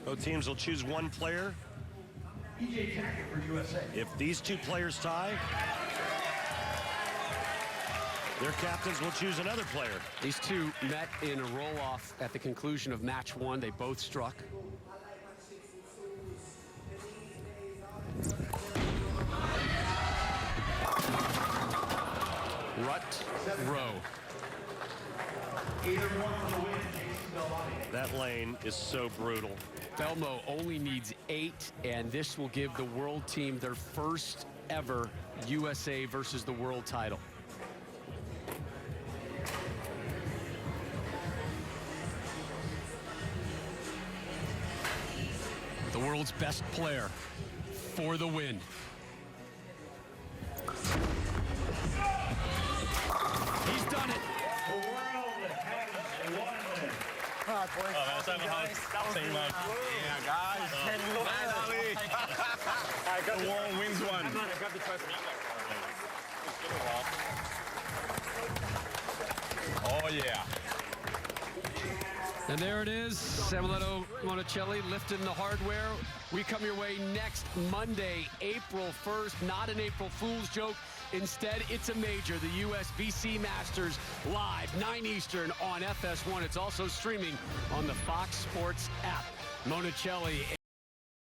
S4: Both teams will choose one player. If these two players tie, their captains will choose another player.
S1: These two met in a roll-off at the conclusion of match 1. They both struck. Rut row.
S4: That lane is so brutal.
S1: Belmo only needs 8, and this will give the world team their first ever USA versus the world title. The world's best player for the win. He's done it.
S20: The world has won.
S10: Oh, that's over hard. Team, mate.
S20: Yeah, guys. Finally. The world wins one.
S21: I grabbed the toast.
S20: Oh, yeah.
S1: And there it is, Samueletto Monticelli lifting the hardware. We come your way next Monday, April 1st. Not an April Fool's joke. Instead, it's a major, the USBC Masters, live 9 Eastern on FS1. It's also streaming on the Fox Sports app. Monticelli.